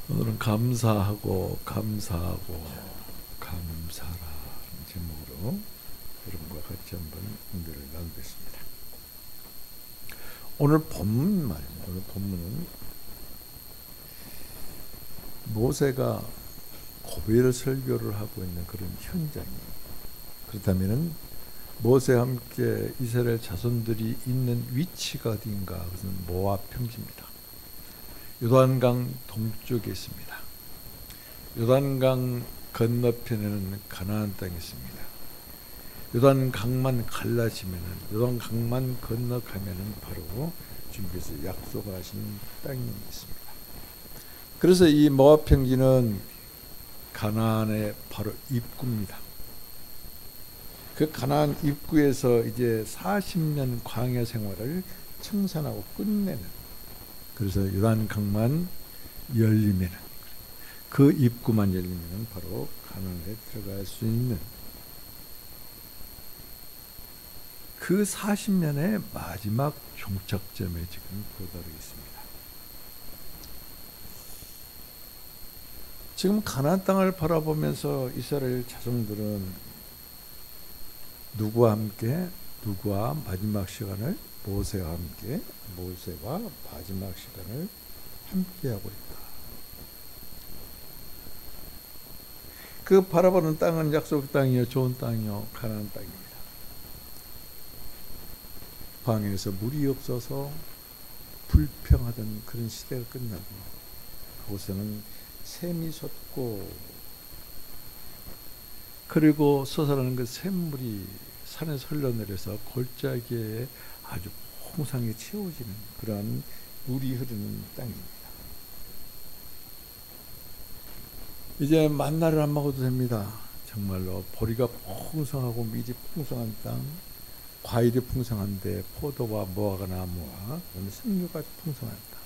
오늘은 감사하고 감사하고 감사라 제목으로 여러분과 같이 한번 은혜를 나누겠습니다. 오늘 본문 말입니다. 오늘 본문은 모세가 고별 설교를 하고 있는 그런 현장이에요. 그렇다면 모세와 함께 이스라엘 자손들이 있는 위치가 어딘가? 그것은 모압 평지입니다. 요단강 동쪽에 있습니다. 요단강 건너편에는 가나안 땅이 있습니다. 요단강만 갈라지면은, 요단강만 건너가면은 바로 주님께서 약속하신 땅이 있습니다. 그래서 이 모압 평지는 가나안의 바로 입구입니다. 그 가나안 입구에서 이제 40년 광야 생활을 청산하고 끝내는, 그래서 요단강만 열리면, 그 입구만 열리면 바로 가나안에 들어갈 수 있는 그 40년의 마지막 종착점에 지금 도달해 있습니다. 지금 가나안 땅을 바라보면서 이스라엘 자손들은 누구와 함께, 누구와 마지막 시간을, 모세와 함께, 모세와 마지막 시간을 함께하고 있다. 그 바라보는 땅은 약속 땅이요, 좋은 땅이요, 가나안 땅입니다. 광야에서 물이 없어서 불평하던 그런 시대가 끝나고, 그곳에는 샘이 솟고, 그리고 솟아나는 그 샘물이 산에서 흘러내려서 골짜기에 아주 홍상에 채워지는 그러한 물이 흐르는 땅입니다. 이제 만나를 안 먹어도 됩니다. 정말로 보리가 풍성하고 밀이 풍성한 땅, 과일이 풍성한데 포도와 무화과 나무와 석류가 풍성한 땅,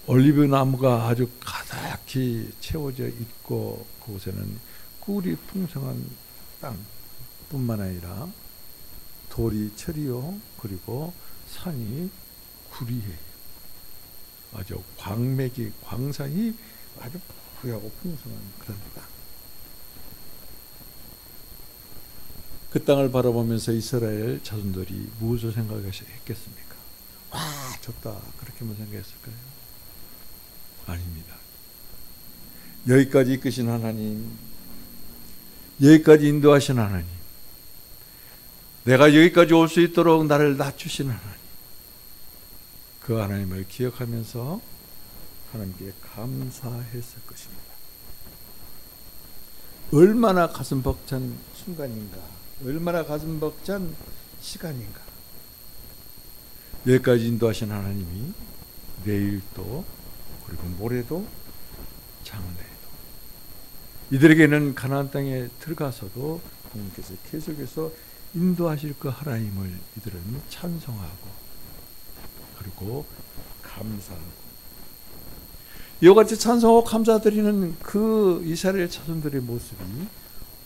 올리브 나무가 아주 가득히 채워져 있고, 그곳에는 꿀이 풍성한 땅뿐만 아니라 돌이 철이요, 그리고 산이 구리해요. 아주 광맥이, 광산이 아주 부유하고 풍성한 그런 땅. 그 땅을 바라보면서 이스라엘 자손들이 무엇을 생각했겠습니까? 와, 좋다, 그렇게만 생각했을까요? 아닙니다. 여기까지 이끄신 하나님, 여기까지 인도하신 하나님, 내가 여기까지 올 수 있도록 나를 낮추신 하나님, 그 하나님을 기억하면서 하나님께 감사했을 것입니다. 얼마나 가슴 벅찬 순간인가, 얼마나 가슴 벅찬 시간인가. 여기까지 인도하신 하나님이 내일도, 그리고 모레도, 장래에도, 이들에게는 가나안 땅에 들어가서도 하나님께서 계속해서 인도하실 그 하나님을 이들은 찬송하고, 그리고 감사하고, 이와 같이 찬송하고 감사드리는 그 이스라엘 자손들의 모습이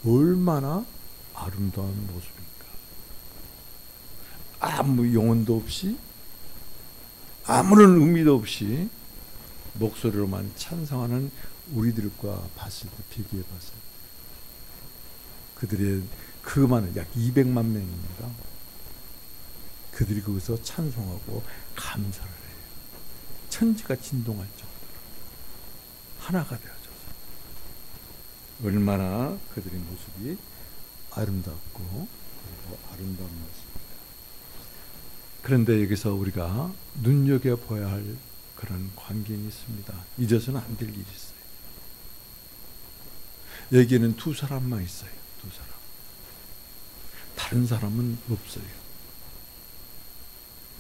얼마나 아름다운 모습입니까? 아무 영혼도 없이, 아무런 의미도 없이 목소리로만 찬송하는 우리들과 봤을 때, 비교해 봤을 때, 그들의 그 많은 약 200만 명입니다. 그들이 거기서 찬송하고 감사를 해요. 천지가 진동할 정도로 하나가 되어져서 얼마나 그들의 모습이 아름답고, 그리고 아름다운 모습입니다. 그런데 여기서 우리가 눈여겨봐야 할 그런 관계는 있습니다. 잊어서는 안 될 일이 있어요. 여기에는 두 사람만 있어요. 두 사람. 다른 사람은 없어요.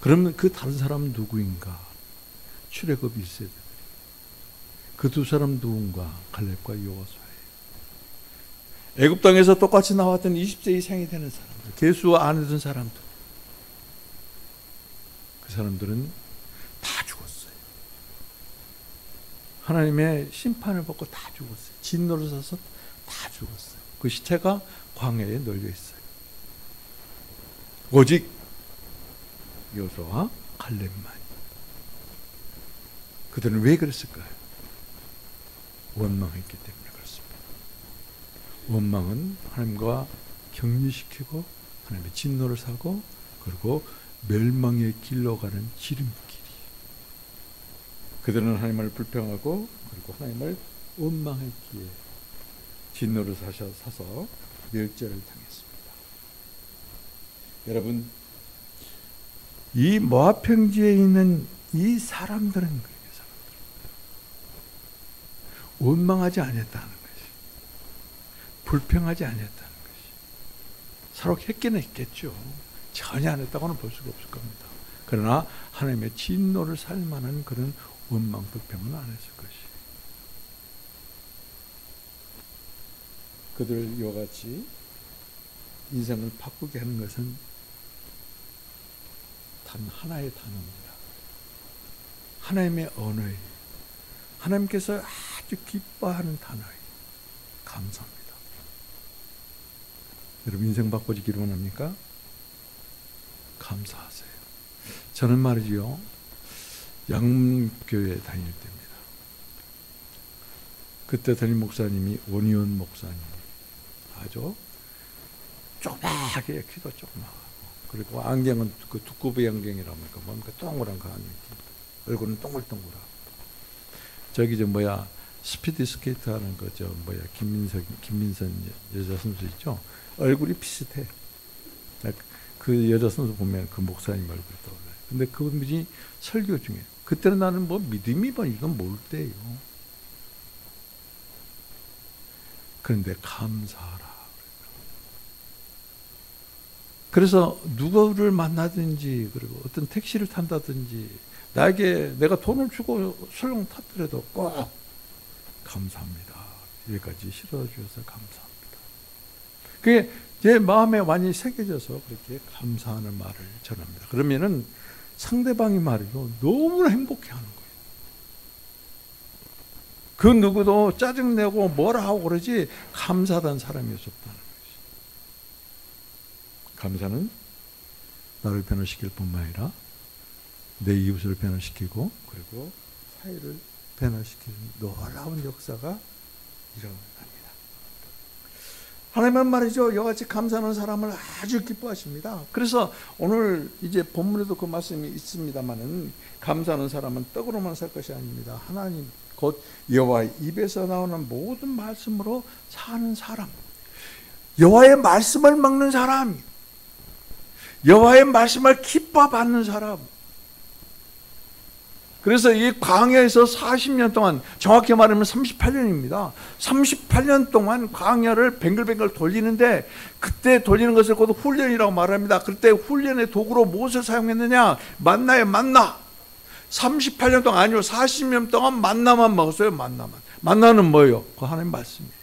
그러면 그 다른 사람은 누구인가? 출애굽 1세대들. 그 두 사람 누군가? 갈렙과 여호수아예요. 애굽 땅에서 똑같이 나왔던 20세 이상이 되는 사람들, 계수 안 하던 사람들, 그 사람들은 다 죽었어요. 하나님의 심판을 받고 다 죽었어요. 진노를 써서 다 죽었어요. 그 시체가 광야에 널려 있어요. 오직 여호수아와 갈렙만 그들은 왜 그랬을까요? 원망했기 때문에 그렇습니다. 원망은 하나님과 격리시키고 하나님의 진노를 사고 그리고 멸망의 길로 가는 지름길이. 그들은 하나님을 불평하고 그리고 하나님을 원망했기에 진노를 사서 멸절을 당했습니다. 여러분, 이 모압 평지에 있는 이 사람들은 그렇게 원망하지 않았다는 것이, 불평하지 않았다는 것이. 서로 했기는 했겠죠. 전혀 안 했다고는 볼 수가 없을 겁니다. 그러나 하나님의 진노를 살 만한 그런 원망, 불평은 안 했을 것이. 그들 이와 같이 인생을 바꾸게 하는 것은 단 하나의 단어입니다. 하나님의 언어예요. 하나님께서 아주 기뻐하는 단어예요. 감사합니다. 여러분 인생 바꿔지기를 원합니까? 감사하세요. 저는 말이죠, 양문교회 다닐 때입니다. 그때 담임 목사님이 원희원 목사님, 아주 조그맣게 키도 조그맣고 그리고 안경은 그 두꺼비 안경이라니까 뭡니까 동그란 그 안경, 얼굴은 동글동글하고. 저기 스피드 스케이트 하는 거 김민선 여자 선수 있죠? 얼굴이 비슷해. 그 여자 선수 보면 그 목사님 얼굴이 떠올라요. 근데 그분이 설교 중에 그때는 나는 믿음이 이건 뭘 때요. 그런데 감사하라. 그래서 누구를 만나든지 그리고 어떤 택시를 탄다든지 내가 돈을 주고 설령 탔더라도 꼭 감사합니다. 여기까지 실어주셔서 감사합니다. 그게 제 마음에 완전히 새겨져서 그렇게 감사하는 말을 전합니다. 그러면은 상대방이 말이죠, 너무나 행복해하는 거예요. 그 누구도 짜증내고 뭐라 하고 그러지 감사하다는 사람이 없었다는 것이. 감사는 나를 변화시킬 뿐만 아니라 내 이웃을 변화시키고 그리고 사회를 변화시키는 놀라운 역사가 일어납니다. 하나님은 말이죠, 이같이 감사하는 사람을 아주 기뻐하십니다. 그래서 오늘 이제 본문에도 그 말씀이 있습니다만은 감사하는 사람은 떡으로만 살 것이 아닙니다. 하나님 곧 여호와의 입에서 나오는 모든 말씀으로 사는 사람, 여호와의 말씀을 먹는 사람, 여호와의 말씀을 기뻐 받는 사람. 그래서 이 광야에서 40년 동안, 정확히 말하면 38년입니다. 38년 동안 광야를 뱅글뱅글 돌리는데, 그때 돌리는 것을 곧 훈련이라고 말합니다. 그때 훈련의 도구로 무엇을 사용했느냐? 만나예요, 만나. 38년 동안 아니요, 40년 동안 만나만 먹었어요. 만나는 뭐예요? 그 하나님 말씀이에요.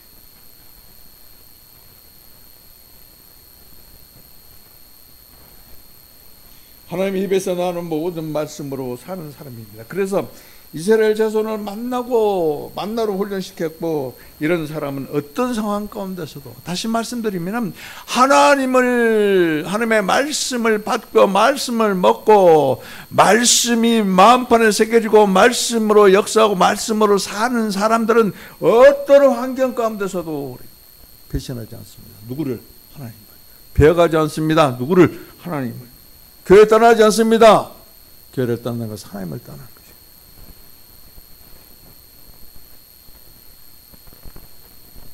하나님의 입에서 나오는 모든 말씀으로 사는 사람입니다. 그래서 이스라엘 자손을 만나로 훈련시켰고, 이런 사람은 어떤 상황 가운데서도, 다시 말씀드리면 하나님의 말씀을 받고 말씀을 먹고 말씀이 마음판에 새겨지고 말씀으로 역사하고 말씀으로 사는 사람들은 어떤 환경 가운데서도 배신하지 않습니다. 누구를? 하나님을. 배워가지 않습니다. 누구를? 하나님을. 교회 떠나지 않습니다. 교회를 떠나는 것은 하나님을 떠나는 것입니다.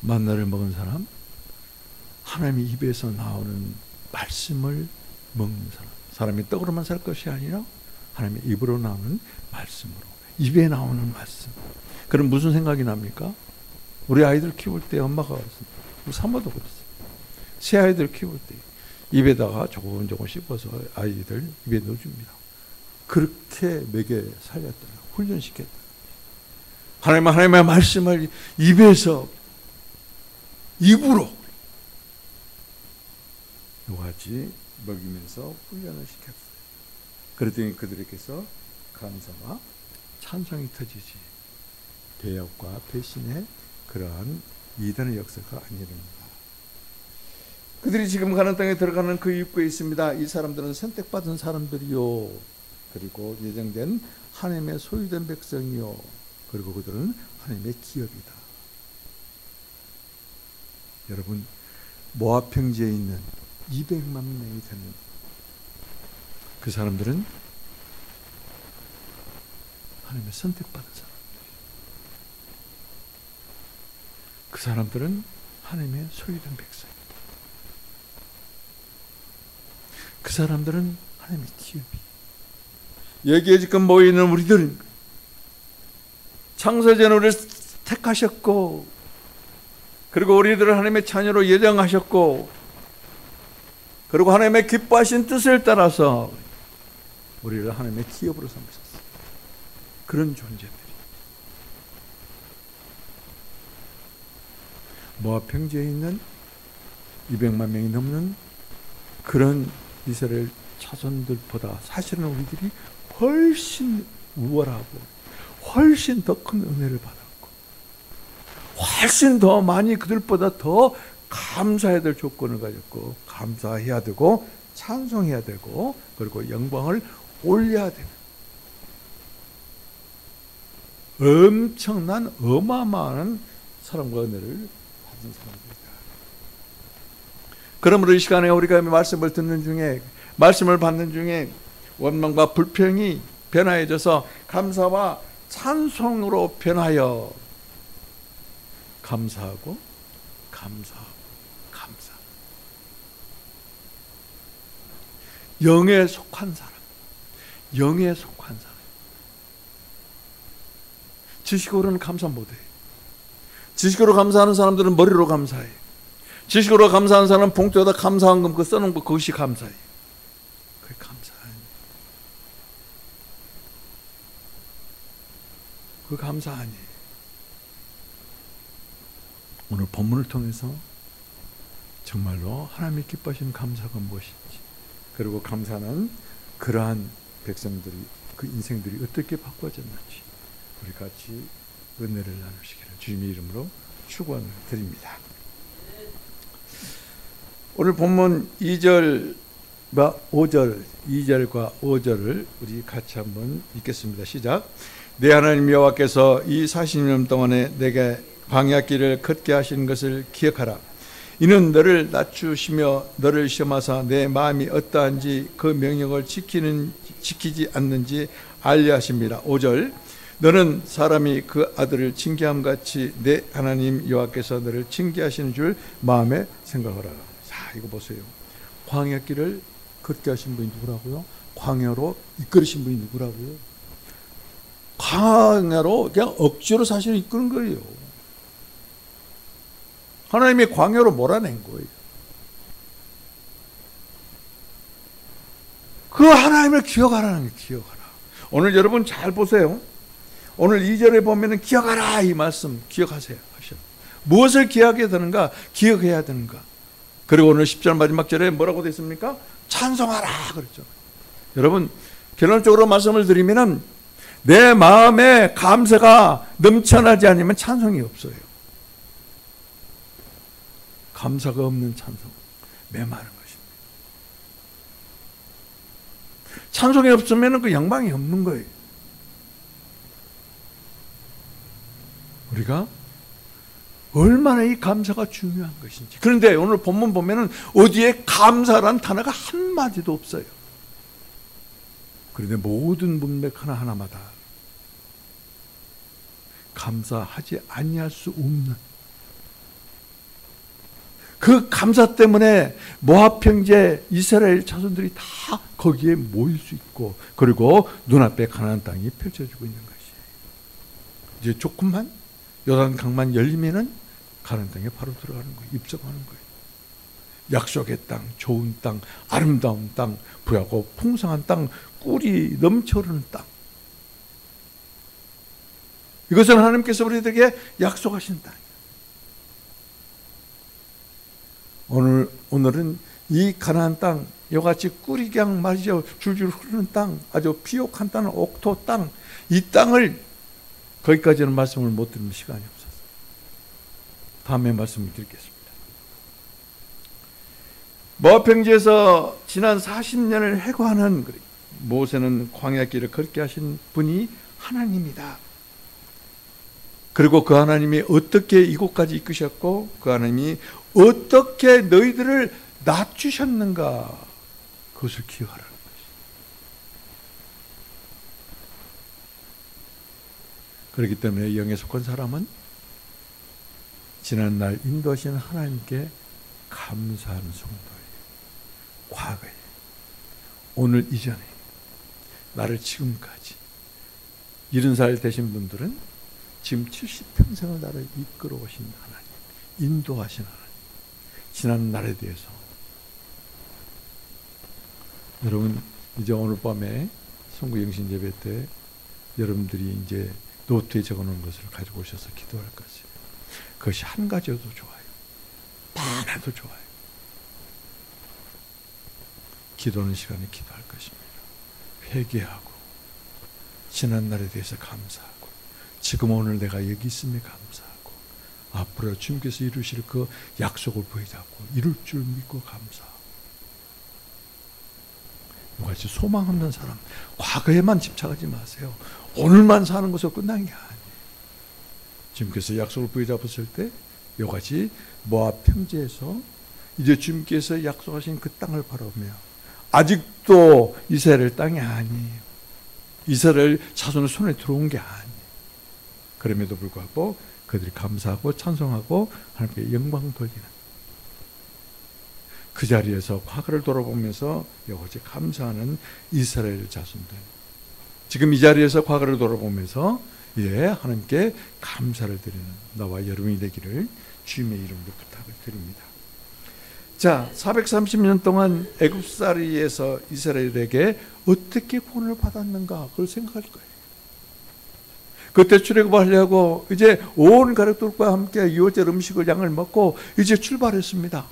만나를 먹은 사람, 하나님의 입에서 나오는 말씀을 먹는 사람. 사람이 떡으로만 살 것이 아니라 하나님의 입으로 나오는 말씀으로, 입에 나오는 말씀. 그럼 무슨 생각이 납니까? 우리 아이들 키울 때 엄마가 그랬습니다. 우리 사모도 그랬어요. 새 아이들 키울 때 입에다가 조금 씹어서 아이들 입에 넣어줍니다. 그렇게 먹여 살렸다, 훈련시켰다. 하나님의 말씀을 입으로 요같이 먹이면서 훈련을 시켰어요. 그랬더니 그들에게서 감사와 찬송이 터지지, 배역과 배신의 그러한 이단의 역사가 아니랍니다. 그들이 지금 가나안 땅에 들어가는 그 입구에 있습니다. 이 사람들은 선택받은 사람들이요, 그리고 예정된 하나님의 소유된 백성이요, 그리고 그들은 하나님의 기업이다. 여러분, 모압 평지에 있는 200만 명이 되는 그 사람들은 하나님의 선택받은 사람들. 그 사람들은 하나님의 소유된 백성. 그 사람들은 하나님의 기업이. 여기에 지금 모여있는 우리들은 창세전 우리를 택하셨고, 그리고 우리들을 하나님의 자녀로 예정하셨고, 그리고 하나님의 기뻐하신 뜻을 따라서 우리를 하나님의 기업으로 삼으셨어요. 그런 존재들이. 모압 평지에 있는 200만 명이 넘는 그런 이스라엘 자손들보다 사실은 우리들이 훨씬 우월하고 훨씬 더 큰 은혜를 받았고 훨씬 더 많이 그들보다 더 감사해야 될 조건을 가졌고 감사해야 되고 찬송해야 되고 그리고 영광을 올려야 되는 엄청난 어마어마한 사랑과 은혜를 받은 사람들이다. 그러므로 이 시간에 우리가 말씀을 듣는 중에 말씀을 받는 중에 원망과 불평이 변화해져서 감사와 찬송으로 변하여 감사하고 감사하고 감사. 영에 속한 사람, 영에 속한 사람. 지식으로는 감사 못해. 지식으로 감사하는 사람들은 머리로 감사해. 지식으로 감사하는 사람은 봉투에다 감사한 금 그 써놓은 거 그것이 감사해. 그게 감사해. 그 감사 아니에요. 오늘 본문을 통해서 정말로 하나님이 기뻐하시는 감사가 무엇인지, 그리고 감사는 그러한 백성들이 그 인생들이 어떻게 바꿔졌는지 우리 같이 은혜를 나누시기를 주님의 이름으로 축원드립니다. 오늘 본문 2절과 5절, 2절과 5절을 우리 같이 한번 읽겠습니다. 시작. 내 하나님 여호와께서 이 40년 동안에 내게 광야길을 걷게 하신 것을 기억하라. 이는 너를 낮추시며 너를 시험하사 내 마음이 어떠한지 그 명령을 지키지 않는지 알려 하십니다. 5절. 너는 사람이 그 아들을 징계함 같이 내 하나님 여호와께서 너를 징계하시는 줄 마음에 생각하라. 자, 이거 보세요. 광야길을 걷게 하신 분이 누구라고요? 광야로 이끌으신 분이 누구라고요? 광야로 그냥 억지로 사실 이끄는 거예요. 하나님이 광야로 몰아낸 거예요. 그 하나님을 기억하라는 게 기억하라. 오늘 여러분 잘 보세요. 오늘 2절에 보면은 기억하라 이 말씀 기억하세요. 무엇을 기억해야 되는가? 기억해야 되는가? 그리고 오늘 10절 마지막 절에 뭐라고 되어 있습니까? 찬송하라 그랬죠. 여러분 결론적으로 말씀을 드리면은 내 마음에 감사가 넘쳐나지 않으면 찬송이 없어요. 감사가 없는 찬송, 메마른 것입니다. 찬송이 없으면 그 영광이 없는 거예요. 우리가 얼마나 이 감사가 중요한 것인지. 그런데 오늘 본문 보면은 어디에 감사란 단어가 한마디도 없어요. 그런데 모든 문맥 하나하나마다 감사하지 아니할 수 없는 그 감사 때문에 모압 평지에 이스라엘 자손들이 다 거기에 모일 수 있고 그리고 눈앞에 가나안 땅이 펼쳐지고 있는 것이에요. 이제 조금만 요단 강만 열리면은 가나안 땅에 바로 들어가는 거예요. 입성하는 거예요. 약속의 땅, 좋은 땅, 아름다운 땅, 부하고 풍성한 땅, 꿀이 넘쳐흐르는 땅. 이것은 하나님께서 우리들에게 약속하신 땅이에요. 오늘은 이 가나안 땅, 이같이 꿀이 그냥 말이죠. 줄줄 흐르는 땅, 아주 비옥한 땅, 옥토 땅, 이 땅을 거기까지는 말씀을 못 드리는 시간이 없어서 다음에 말씀을 드리겠습니다. 모압 평지에서 지난 40년을 해고하는 모세는 광야 길을 걷게 하신 분이 하나님이다. 그리고 그 하나님이 어떻게 이곳까지 이끄셨고 그 하나님이 어떻게 너희들을 낮추셨는가, 그것을 기억하라는 것이죠. 그렇기 때문에 영에 속한 사람은 지난날 인도하시는 하나님께 감사하는 성도예요. 과거에, 오늘 이전에, 나를 지금까지 70살 되신 분들은 지금 70평생을 나를 이끌어 오신 하나님, 인도하신 하나님, 지난 날에 대해서. 여러분, 이제 오늘 밤에 성구영신 예배 때 여러분들이 이제 노트에 적어놓은 것을 가지고 오셔서 기도할 것이에요. 그것이 한 가지여도 좋아요. 하나도 좋아요. 기도하는 시간에 기도할 것입니다. 회개하고 지난 날에 대해서 감사하고 지금 오늘 내가 여기 있음에 감사하고 앞으로 주님께서 이루실 그 약속을 보이자고 이룰 줄 믿고 감사하고. 이같이 소망 없는 사람, 과거에만 집착하지 마세요. 오늘만 사는 것으로 끝난 게 아니에요. 주님께서 약속을 부여잡았을 때 이같이 모압 평지에서 이제 주님께서 약속하신 그 땅을 바라보며 아직도 이스라엘 땅이 아니에요. 이스라엘 자손의 손에 들어온 게 아니에요. 그럼에도 불구하고 그들이 감사하고 찬송하고 하나님께 영광 돌리는 그 자리에서 과거를 돌아보면서 여호와께 감사하는 이스라엘 자손들, 지금 이 자리에서 과거를 돌아보면서 하나님께 감사를 드리는 나와 여러분이 되기를 주님의 이름으로 부탁을 드립니다. 자, 430년 동안 애굽살이에서 이스라엘에게 어떻게 구원을 받았는가, 그걸 생각할 거예요. 그때 출애굽하려고 이제 온 가족들과 함께 유월절 음식을 양을 먹고 이제 출발했습니다.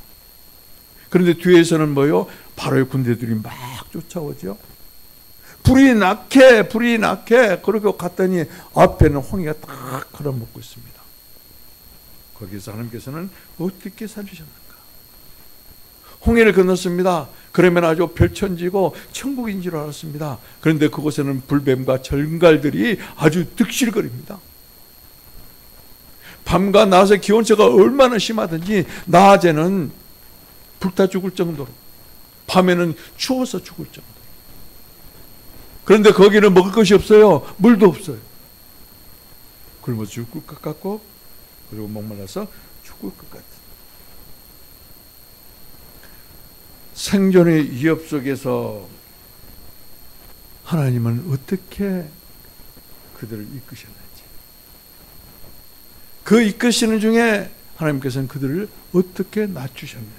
그런데 뒤에서는 뭐요? 바로의 군대들이 막 쫓아오죠. 불이 나게 그러고 갔더니 앞에는 홍해가 딱 걸어먹고 있습니다. 거기서 하나님께서는 어떻게 살리셨는가? 홍해를 건넜습니다. 그러면 아주 별천지고 천국인 줄 알았습니다. 그런데 그곳에는 불뱀과 절갈들이 아주 득실거립니다. 밤과 낮의 기온차가 얼마나 심하든지 낮에는 불타 죽을 정도로, 밤에는 추워서 죽을 정도로. 그런데 거기는 먹을 것이 없어요. 물도 없어요. 굶어 죽을 것 같고 그리고 목말라서 죽을 것 같은 생존의 위협 속에서 하나님은 어떻게 그들을 이끄셨는지, 그 이끄시는 중에 하나님께서는 그들을 어떻게 낮추셨는지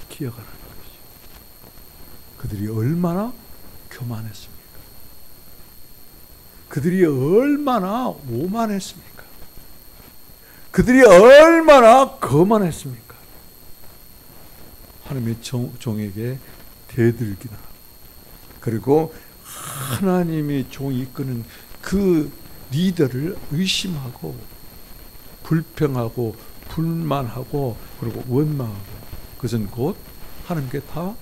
기억하라는 것이죠. 그들이 얼마나 교만했습니까? 그들이 얼마나 오만했습니까? 그들이 얼마나 거만했습니까? 하나님의 종에게 대들기나, 그리고 하나님의 종이 이끄는 그 리더를 의심하고 불평하고 불만하고 그리고 원망하고, 그것은 곧 하나님께 다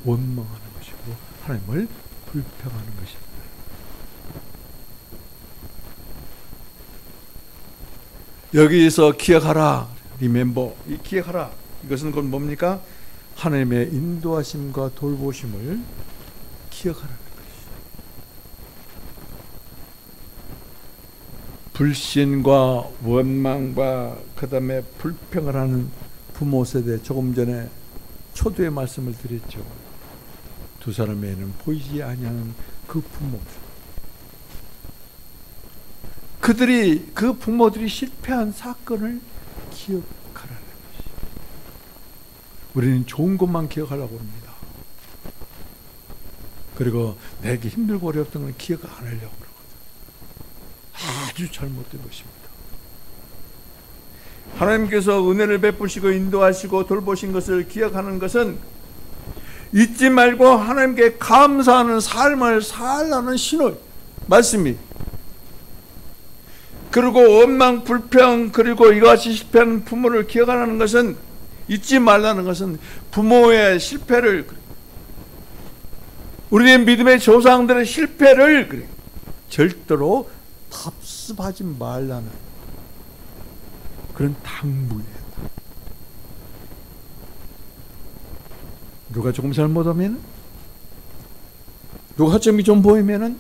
원망하는 것이고 하나님을 불평하는 것입니다. 여기서 기억하라, 리멤버, 이 기억하라, 이것은 곧 뭡니까? 하나님의 인도하심과 돌보심을 기억하라는 것이죠. 불신과 원망과 그 다음에 불평을 하는 부모 세대, 조금 전에 초두의 말씀을 드렸죠. 두 사람에는 보이지 아니하는 그 부모들, 그 부모들이 실패한 사건을 기억하라는 것이죠. 우리는 좋은 것만 기억하려고 합니다. 그리고 내게 힘들고 어려웠던 건 기억 안 하려고 그러거든. 아주 잘못된 것입니다. 하나님께서 은혜를 베푸시고 인도하시고 돌보신 것을 기억하는 것은 잊지 말고 하나님께 감사하는 삶을 살라는 신호 말씀이. 그리고 원망, 불평, 그리고 이같이 실패한 부모를 기억하는 것은, 잊지 말라는 것은 부모의 실패를 우리의 믿음의 조상들의 실패를 절대로 답습하지 말라는 그런 당부예요. 누가 조금 잘못하면, 누가 허점이 좀 보이면은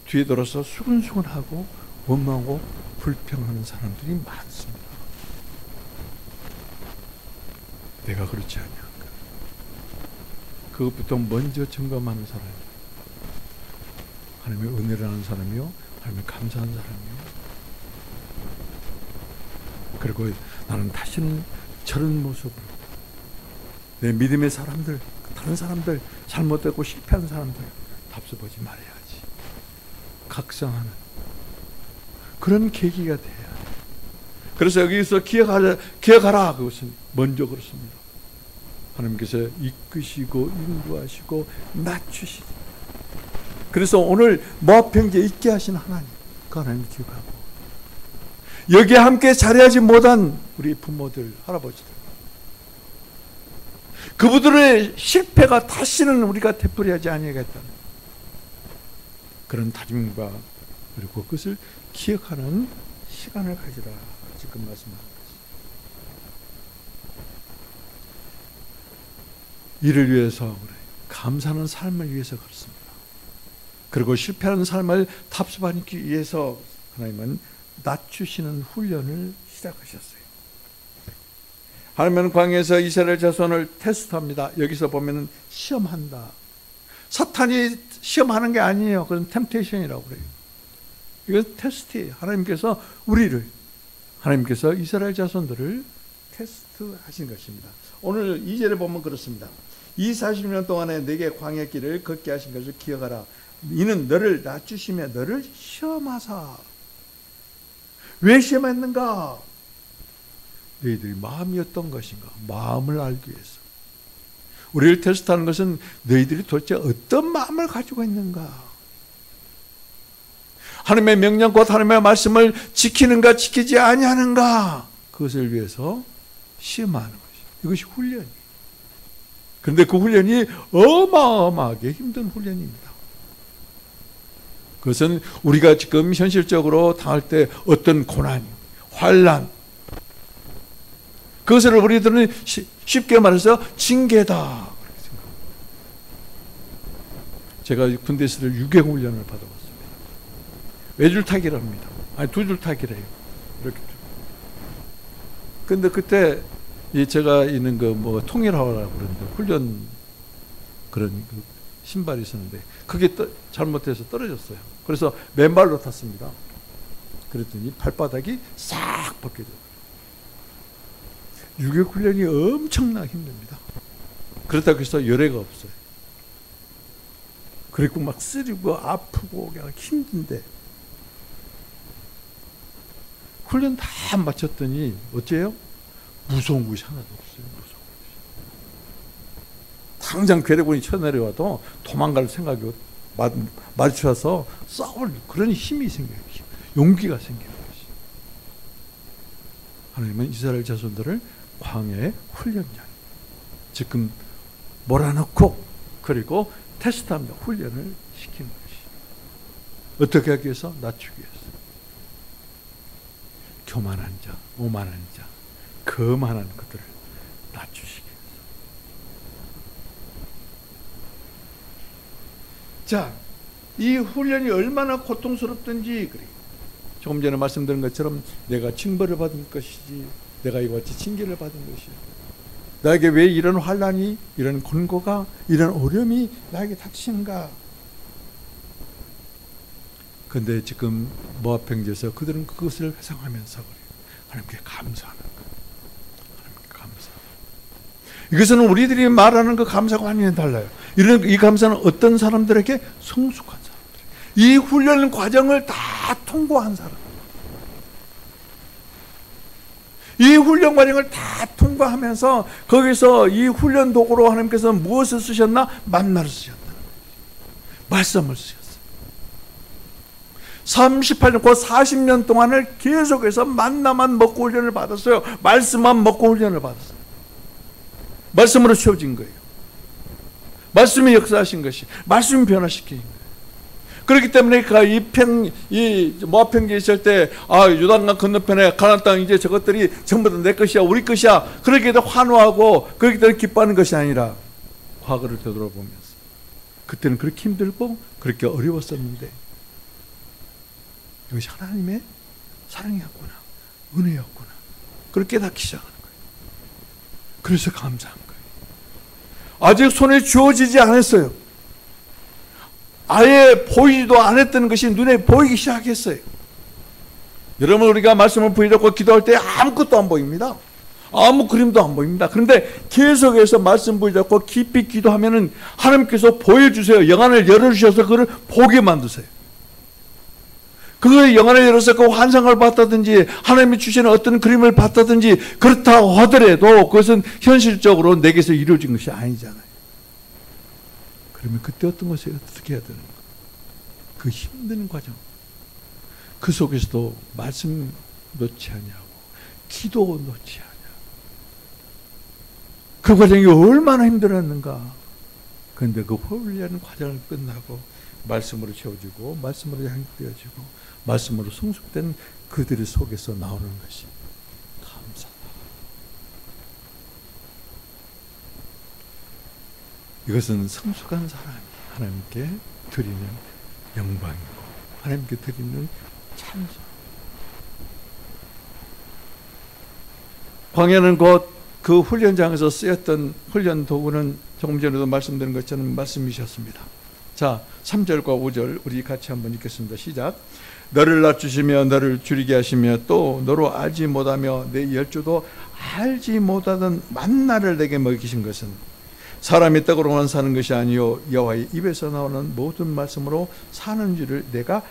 뒤에 돌아서 수근수근하고 원망하고 불평하는 사람들이 많습니다. 내가 그렇지 않냐. 그것부터 먼저 점검하는 사람이 하나님의 은혜를 하는 사람이요, 하나님의 감사한 사람이요. 그리고 나는 다시는 저런 모습으로 내 믿음의 사람들, 다른 사람들, 잘못되고 실패한 사람들 답습하지 말아야지. 각성하는 그런 계기가 돼야 돼. 그래서 여기서 기억하라. 그것은 먼저 그렇습니다. 하나님께서 이끄시고 인도하시고 낮추시니. 그래서 오늘 모압 평지에 있게 하신 하나님, 그 하나님을 기억하고 여기에 함께 자리하지 못한 우리 부모들, 할아버지들, 그분들의 실패가 다시는 우리가 되풀이하지 아니하겠다는 그런 다짐과 그리고 그것을 기억하는 시간을 가지라. 지금 말씀하는 것이. 이를 위해서 감사하는 삶을 위해서 그렇습니다. 그리고 실패하는 삶을 답습하기 위해서 하나님은 낮추시는 훈련을 시작하셨어요. 하나님은 광야에서 이스라엘 자손을 테스트합니다. 여기서 보면 시험한다. 사탄이 시험하는 게 아니에요. 그건 템테이션이라고 그래요. 이건 테스트예요. 하나님께서 이스라엘 자손들을 테스트하신 것입니다. 오늘 2절에 보면 그렇습니다. 이 40년 동안에 내게 광야 길을 걷게 하신 것을 기억하라. 이는 너를 낮추시며 너를 시험하사. 왜 시험했는가? 너희들이 마음이 어떤 것인가? 마음을 알기 위해서. 우리를 테스트하는 것은 너희들이 도대체 어떤 마음을 가지고 있는가? 하나님의 명령과 하나님의 말씀을 지키는가 지키지 아니하는가? 그것을 위해서 시험하는 것이죠. 이것이 훈련이에요. 그런데 그 훈련이 어마어마하게 힘든 훈련입니다. 그것은 우리가 지금 현실적으로 당할 때 어떤 고난, 환난, 그것을 우리들은 쉽게 말해서 징계다. 제가 군대 있을 때 유경 훈련을 받아봤습니다. 외줄타기를 합니다. 아니, 두줄 타기를 해요. 이렇게. 근데 그때 제가 있는 통일하라고 그러는데 훈련 그런 신발이 있었는데 그게 잘못해서 떨어졌어요. 그래서 맨발로 탔습니다. 그랬더니 발바닥이 싹 벗겨져요. 유격 훈련이 엄청나게 힘듭니다. 그렇다고 해서 열애가 없어요. 그리고 막 쓰리고 아프고 그냥 힘든데 훈련 다 마쳤더니 어째요? 무서운 것이 하나도 없어요. 무서운 것이. 당장 괴뢰군이 쳐내려와도 도망갈 생각이 마주쳐서 싸울 그런 힘이 생겨요. 용기가 생기는 것이. 하나님은 이스라엘 자손들을 광야의 훈련장, 지금 몰아넣고 그리고 테스트합니다. 훈련을 시키는 것이. 어떻게 하기 위해서? 낮추기 위해서. 교만한 자, 오만한 자, 거만한 것들을 낮추시기 위해서. 자, 이 훈련이 얼마나 고통스럽든지 그래요. 조금 전에 말씀드린 것처럼 내가 징벌을 받은 것이지, 내가 이와 같이 징계를 받은 것이야. 나에게 왜 이런 환난이, 이런 곤고가, 이런 어려움이 나에게 닥치는가? 그런데 지금 모압 평지에서 그들은 그것을 회상하면서 그래요. 하나님께 감사하는 거예요. 하나님께 감사. 이것은 우리들이 말하는 그 감사가 완전히 달라요. 이 감사는 어떤 사람들에게? 성숙한 사람들. 이 훈련 과정을 다 통과한 사람. 이 훈련 과정을 다 통과하면서 거기서 이 훈련 도구로 하나님께서 무엇을 쓰셨나? 만나를 쓰셨다. 말씀을 쓰셨어요. 38년, 곧 40년 동안을 계속해서 만나만 먹고 훈련을 받았어요. 말씀만 먹고 훈련을 받았어요. 말씀으로 채워진 거예요. 말씀이 역사하신 것이, 말씀이 변화시킨 거예요. 그렇기 때문에 이 모압 평지에 있을 때, 요단강 건너편에 가나안 땅, 이제 저것들이 전부 다 내 것이야, 우리 것이야, 그렇게 환호하고 그렇기 때문에 기뻐하는 것이 아니라 과거를 되돌아보면서 그때는 그렇게 힘들고 그렇게 어려웠었는데 이것이 하나님의 사랑이었구나, 은혜였구나, 그렇게 깨닫기 시작하는 거예요. 그래서 감사한 거예요. 아직 손에 쥐어지지 않았어요. 아예 보이지도 않았던 것이 눈에 보이기 시작했어요. 여러분, 우리가 말씀을 붙잡고 기도할 때 아무것도 안 보입니다. 아무 그림도 안 보입니다. 그런데 계속해서 말씀 붙잡고 깊이 기도하면은 하나님께서 보여주세요. 영안을 열어주셔서 그걸 보게 만드세요. 그 영안을 열어서 그 환상을 봤다든지 하나님이 주시는 어떤 그림을 봤다든지 그렇다고 하더라도 그것은 현실적으로 내게서 이루어진 것이 아니잖아요. 그러면 그때 어떤 것을 어떻게 해야 되는 거예요? 그 힘든 과정, 그 속에서도 말씀 놓지 않냐고, 기도 놓지 않냐고. 그 과정이 얼마나 힘들었는가. 그런데 그 훈련 과정을 끝나고 말씀으로 채워지고 말씀으로 향되어지고 말씀으로 성숙된 그들 속에서 나오는 것이 감사다. 이것은 성숙한 사람이 하나님께 드리는 영광이고 하나님께 드리는 찬송. 광야는 곧 그 훈련장에서 쓰였던 훈련 도구는 조금 전에도 말씀드린 것처럼 말씀이셨습니다. 자, 3절과 5절 우리 같이 한번 읽겠습니다. 시작. 너를 낮추시며 너를 줄이게 하시며 또 너로 알지 못하며 내 열조도 알지 못하던 만나를 내게 먹이신 것은 사람이 떡으로만 사는 것이 아니요 여호와의 입에서 나오는 모든 말씀으로 사는 줄을 내가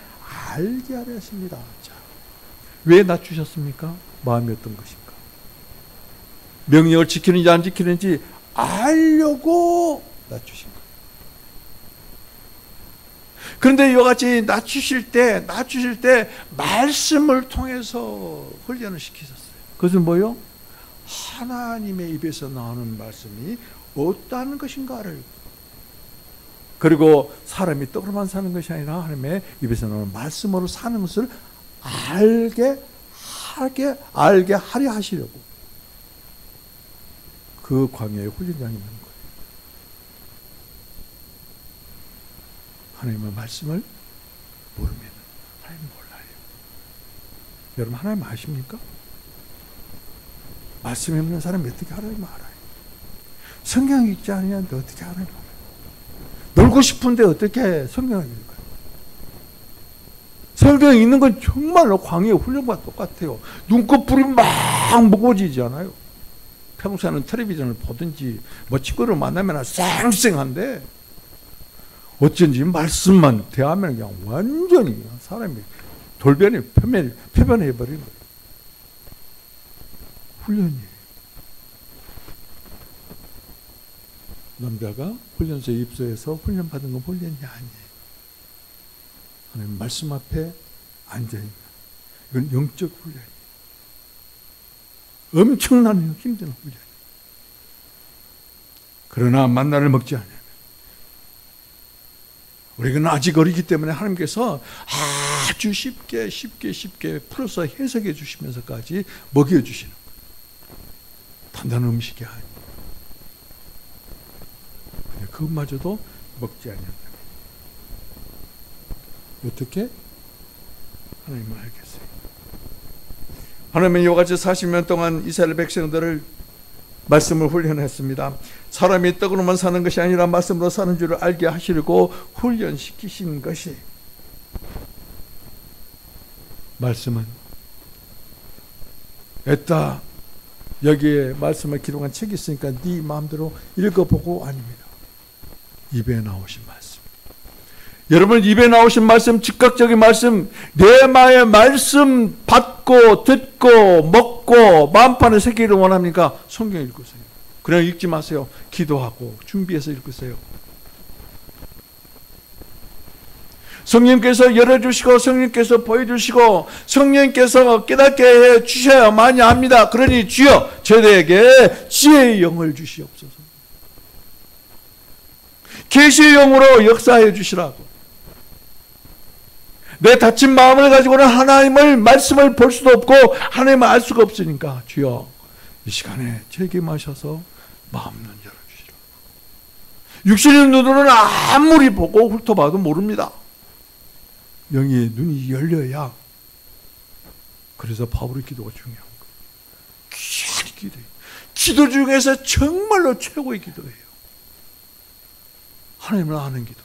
알게 하려 하십니다. 자, 왜 낮추셨습니까? 마음이 어떤 것인가? 명령을 지키는지 안 지키는지 알려고 낮추신 거예요. 그런데 이와 같이 낮추실 때 말씀을 통해서 훈련을 시키셨어요. 그것은 뭐요? 하나님의 입에서 나오는 말씀이 어떠한 것인가를, 그리고 사람이 떡으로만 사는 것이 아니라 하나님의 입에서 나오는 말씀으로 사는 것을 알게 하려 하시려고 그 광야의 훈련장이 있는 거예요. 하나님의 말씀을 모르면 하나님 몰라요. 여러분, 하나님 아십니까? 말씀이 없는 사람이 어떻게 하나님 알아요? 성경 읽지 않았는데 어떻게 하나님 알아요? 놀고 싶은데 어떻게 성경을 읽어요? 성경 읽는 건 정말로 광야의 훈련과 똑같아요. 눈꺼풀이 막 무거워지잖아요. 평소에는 텔레비전을 보든지 뭐 친구를 만나면 쌩쌩한데 어쩐지 말씀만 대하면 그냥 완전히 사람이 돌변이 표변해버리는 거예요. 훈련이에요. 남자가 훈련소에 입소해서 훈련받은 건 훈련이 아니에요. 하나님 말씀 앞에 앉아있는, 이건 영적 훈련이에요. 엄청난 힘든 훈련. 그러나 만나를 먹지 않으면 우리는 아직 어리기 때문에 하나님께서 아주 쉽게 풀어서 해석해 주시면서까지 먹여주시는 거예요. 단단한 음식이 아니에요. 근데 그것마저도 먹지 않는다면 어떻게 하나님을 알겠어요? 하나님은 이와 같이 40년 동안 이스라엘 백성들을 말씀을 훈련했습니다. 사람이 떡으로만 사는 것이 아니라 말씀으로 사는 줄을 알게 하시려고 훈련시키신 것이, 말씀은 애따 여기에 말씀을 기록한 책이 있으니까 네 마음대로 읽어보고 아닙니다. 입에 나오신 말씀. 여러분, 입에 나오신 말씀, 즉각적인 말씀, 내 마음의 말씀 받고 듣고 먹고 마음판에 새기를 원합니까? 성경 읽으세요. 그냥 읽지 마세요. 기도하고 준비해서 읽으세요. 성령께서 열어주시고 성령께서 보여주시고 성령께서 깨닫게 해주셔야만이 합니다. 그러니 주여 저희에게 지혜의 영을 주시옵소서. 계시의 영으로 역사해 주시라고. 내 다친 마음을 가지고는 하나님을 말씀을 볼 수도 없고 하나님을 알 수가 없으니까 주여 이 시간에 책임하셔서 마음 눈 열어주시라고. 육신의 눈으로는 아무리 보고 훑어봐도 모릅니다. 영의 눈이 열려야. 그래서 바울의 기도가 중요한 거예요. 귀한 기도예요. 기도 중에서 정말로 최고의 기도예요. 하나님을 아는 기도.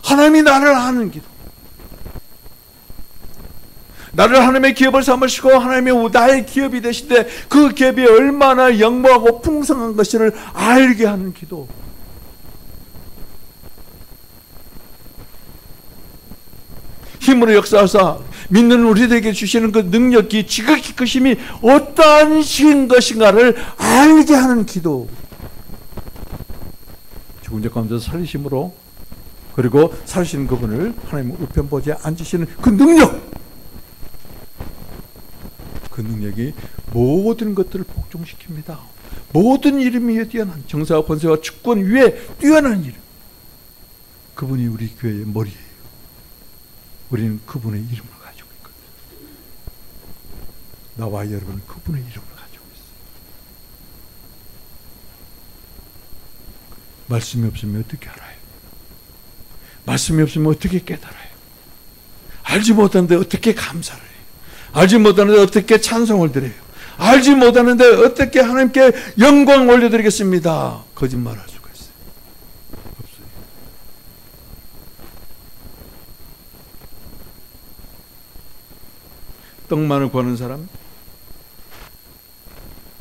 하나님이 나를 아는 기도. 나를 하나님의 기업을 삼으시고 하나님이 나의 기업이 되신데 그 기업이 얼마나 영무하고 풍성한 것을 알게 하는 기도. 힘으로 역사하사 믿는 우리들에게 주시는 그 능력이 지극히 크심이 어떠한 신 것인가를 알게 하는 기도. 죽은 자 가운데서 살리심으로, 그리고 살리시는 그분을 하나님 우편 보좌에 앉으시는 그 능력, 그 능력이 모든 것들을 복종시킵니다. 모든 이름 위에 뛰어난, 정사와 권세와 주권 위에 뛰어난 이름, 그분이 우리 교회의 머리예요. 우리는 그분의 이름을 가지고 있거든요. 나와 여러분은 그분의 이름을 가지고 있어요. 말씀이 없으면 어떻게 알아요? 말씀이 없으면 어떻게 깨달아요? 알지 못하는데 어떻게 감사를 해요? 알지 못하는데 어떻게 찬송을 드려요? 알지 못하는데 어떻게 하나님께 영광 올려드리겠습니다. 거짓말할 수가 있어요. 없어요. 떡만을 구하는 사람,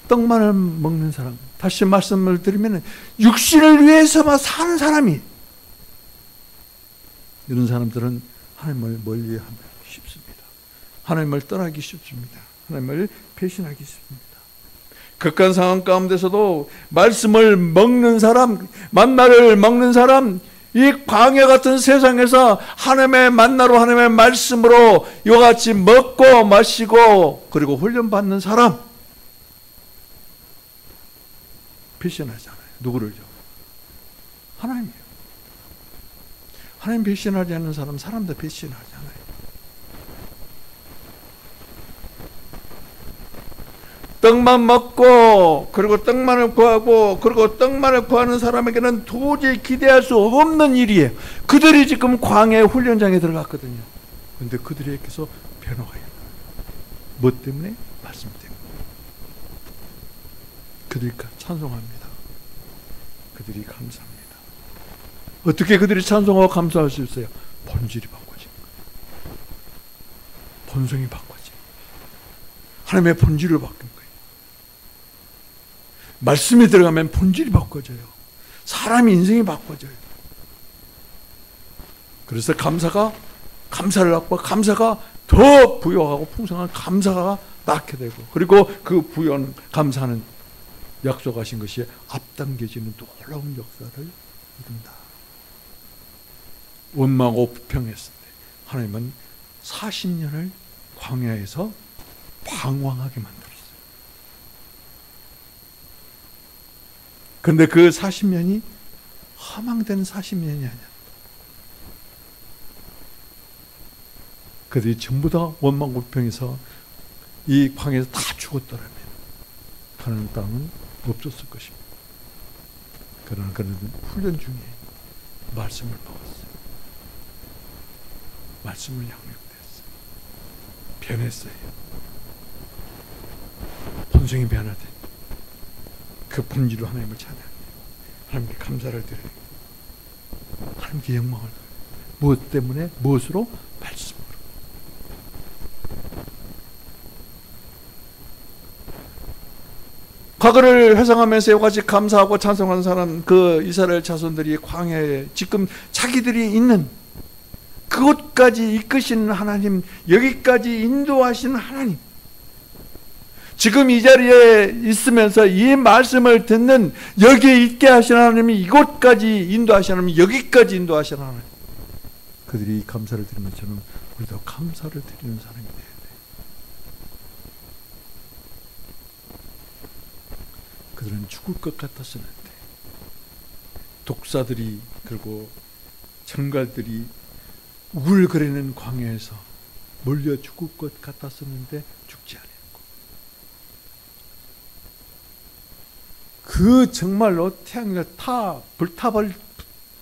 떡만을 먹는 사람, 다시 말씀을 드리면 육신을 위해서만 사는 사람이, 이런 사람들은 하나님을 멀리하기 쉽습니다. 하나님을 떠나기 쉽습니다. 하나님을 배신하기 쉽습니다. 극한 상황 가운데서도 말씀을 먹는 사람, 만나를 먹는 사람, 이 광야 같은 세상에서 하나님의 만나로, 하나님의 말씀으로 이와 같이 먹고 마시고 그리고 훈련받는 사람, 배신하잖아요. 누구를요? 하나님이요. 하나님 배신하지 않는 사람, 사람도 배신하잖아요. 떡만 먹고 그리고 떡만을 구하고 그리고 떡만을 구하는 사람에게는 도저히 기대할 수 없는 일이에요. 그들이 지금 광야의 훈련장에 들어갔거든요. 그런데 그들에게서 변화가 일어나요. 뭐 때문에? 말씀 때문에. 그들이 찬송합니다. 그들이 감사합니다. 어떻게 그들이 찬송하고 감사할 수 있어요? 본질이 바꿔진 거예요. 본성이 바꿔진 거예요. 하나님의 본질을 바뀐 거예요. 말씀이 들어가면 본질이 바꿔져요. 사람의 인생이 바꿔져요. 그래서 감사를 낳고 감사가 더 부여하고 풍성한 감사가 낳게 되고, 그리고 그 부여한 감사는 약속하신 것이 앞당겨지는 놀라운 역사를 이룬다. 원망하고 부평했을 때 하나님은 40년을 광야에서 방황하게 만들었어요. 그런데 그 40년이 허망된 40년이 아니야. 그들이 전부 다 원망불평해서 이 광야에서 다 죽었더라면 가나안 땅은 없었을 것입니다. 그러나 그는 훈련 중에 말씀을 먹었어요. 말씀을 양육됐어요. 변했어요. 본성이 변화된 그 본질로 하나님을 찬양해요. 하나님께 감사를 드려요. 하나님께 영광을 드려요. 무엇 때문에? 무엇으로? 말씀으로. 과거를 회상하면서 이같이 감사하고 찬송하는 사람, 그 이스라엘 자손들이 광야에 지금 자기들이 있는 그곳까지 이끄시는 하나님, 여기까지 인도하시는 하나님, 지금 이 자리에 있으면서 이 말씀을 듣는 여기에 있게 하시는 하나님이 이곳까지 인도하시는 하나님, 여기까지 인도하시는 하나님, 그들이 감사를 드리는 것처럼 우리도 감사를 드리는 사람이 돼야 돼. 그들은 죽을 것 같았었는데 독사들이 그리고 정갈들이 우글거리는 광야에서 몰려 죽을 것 같았었는데 죽지 않았고, 그 정말로 태양을 불탑을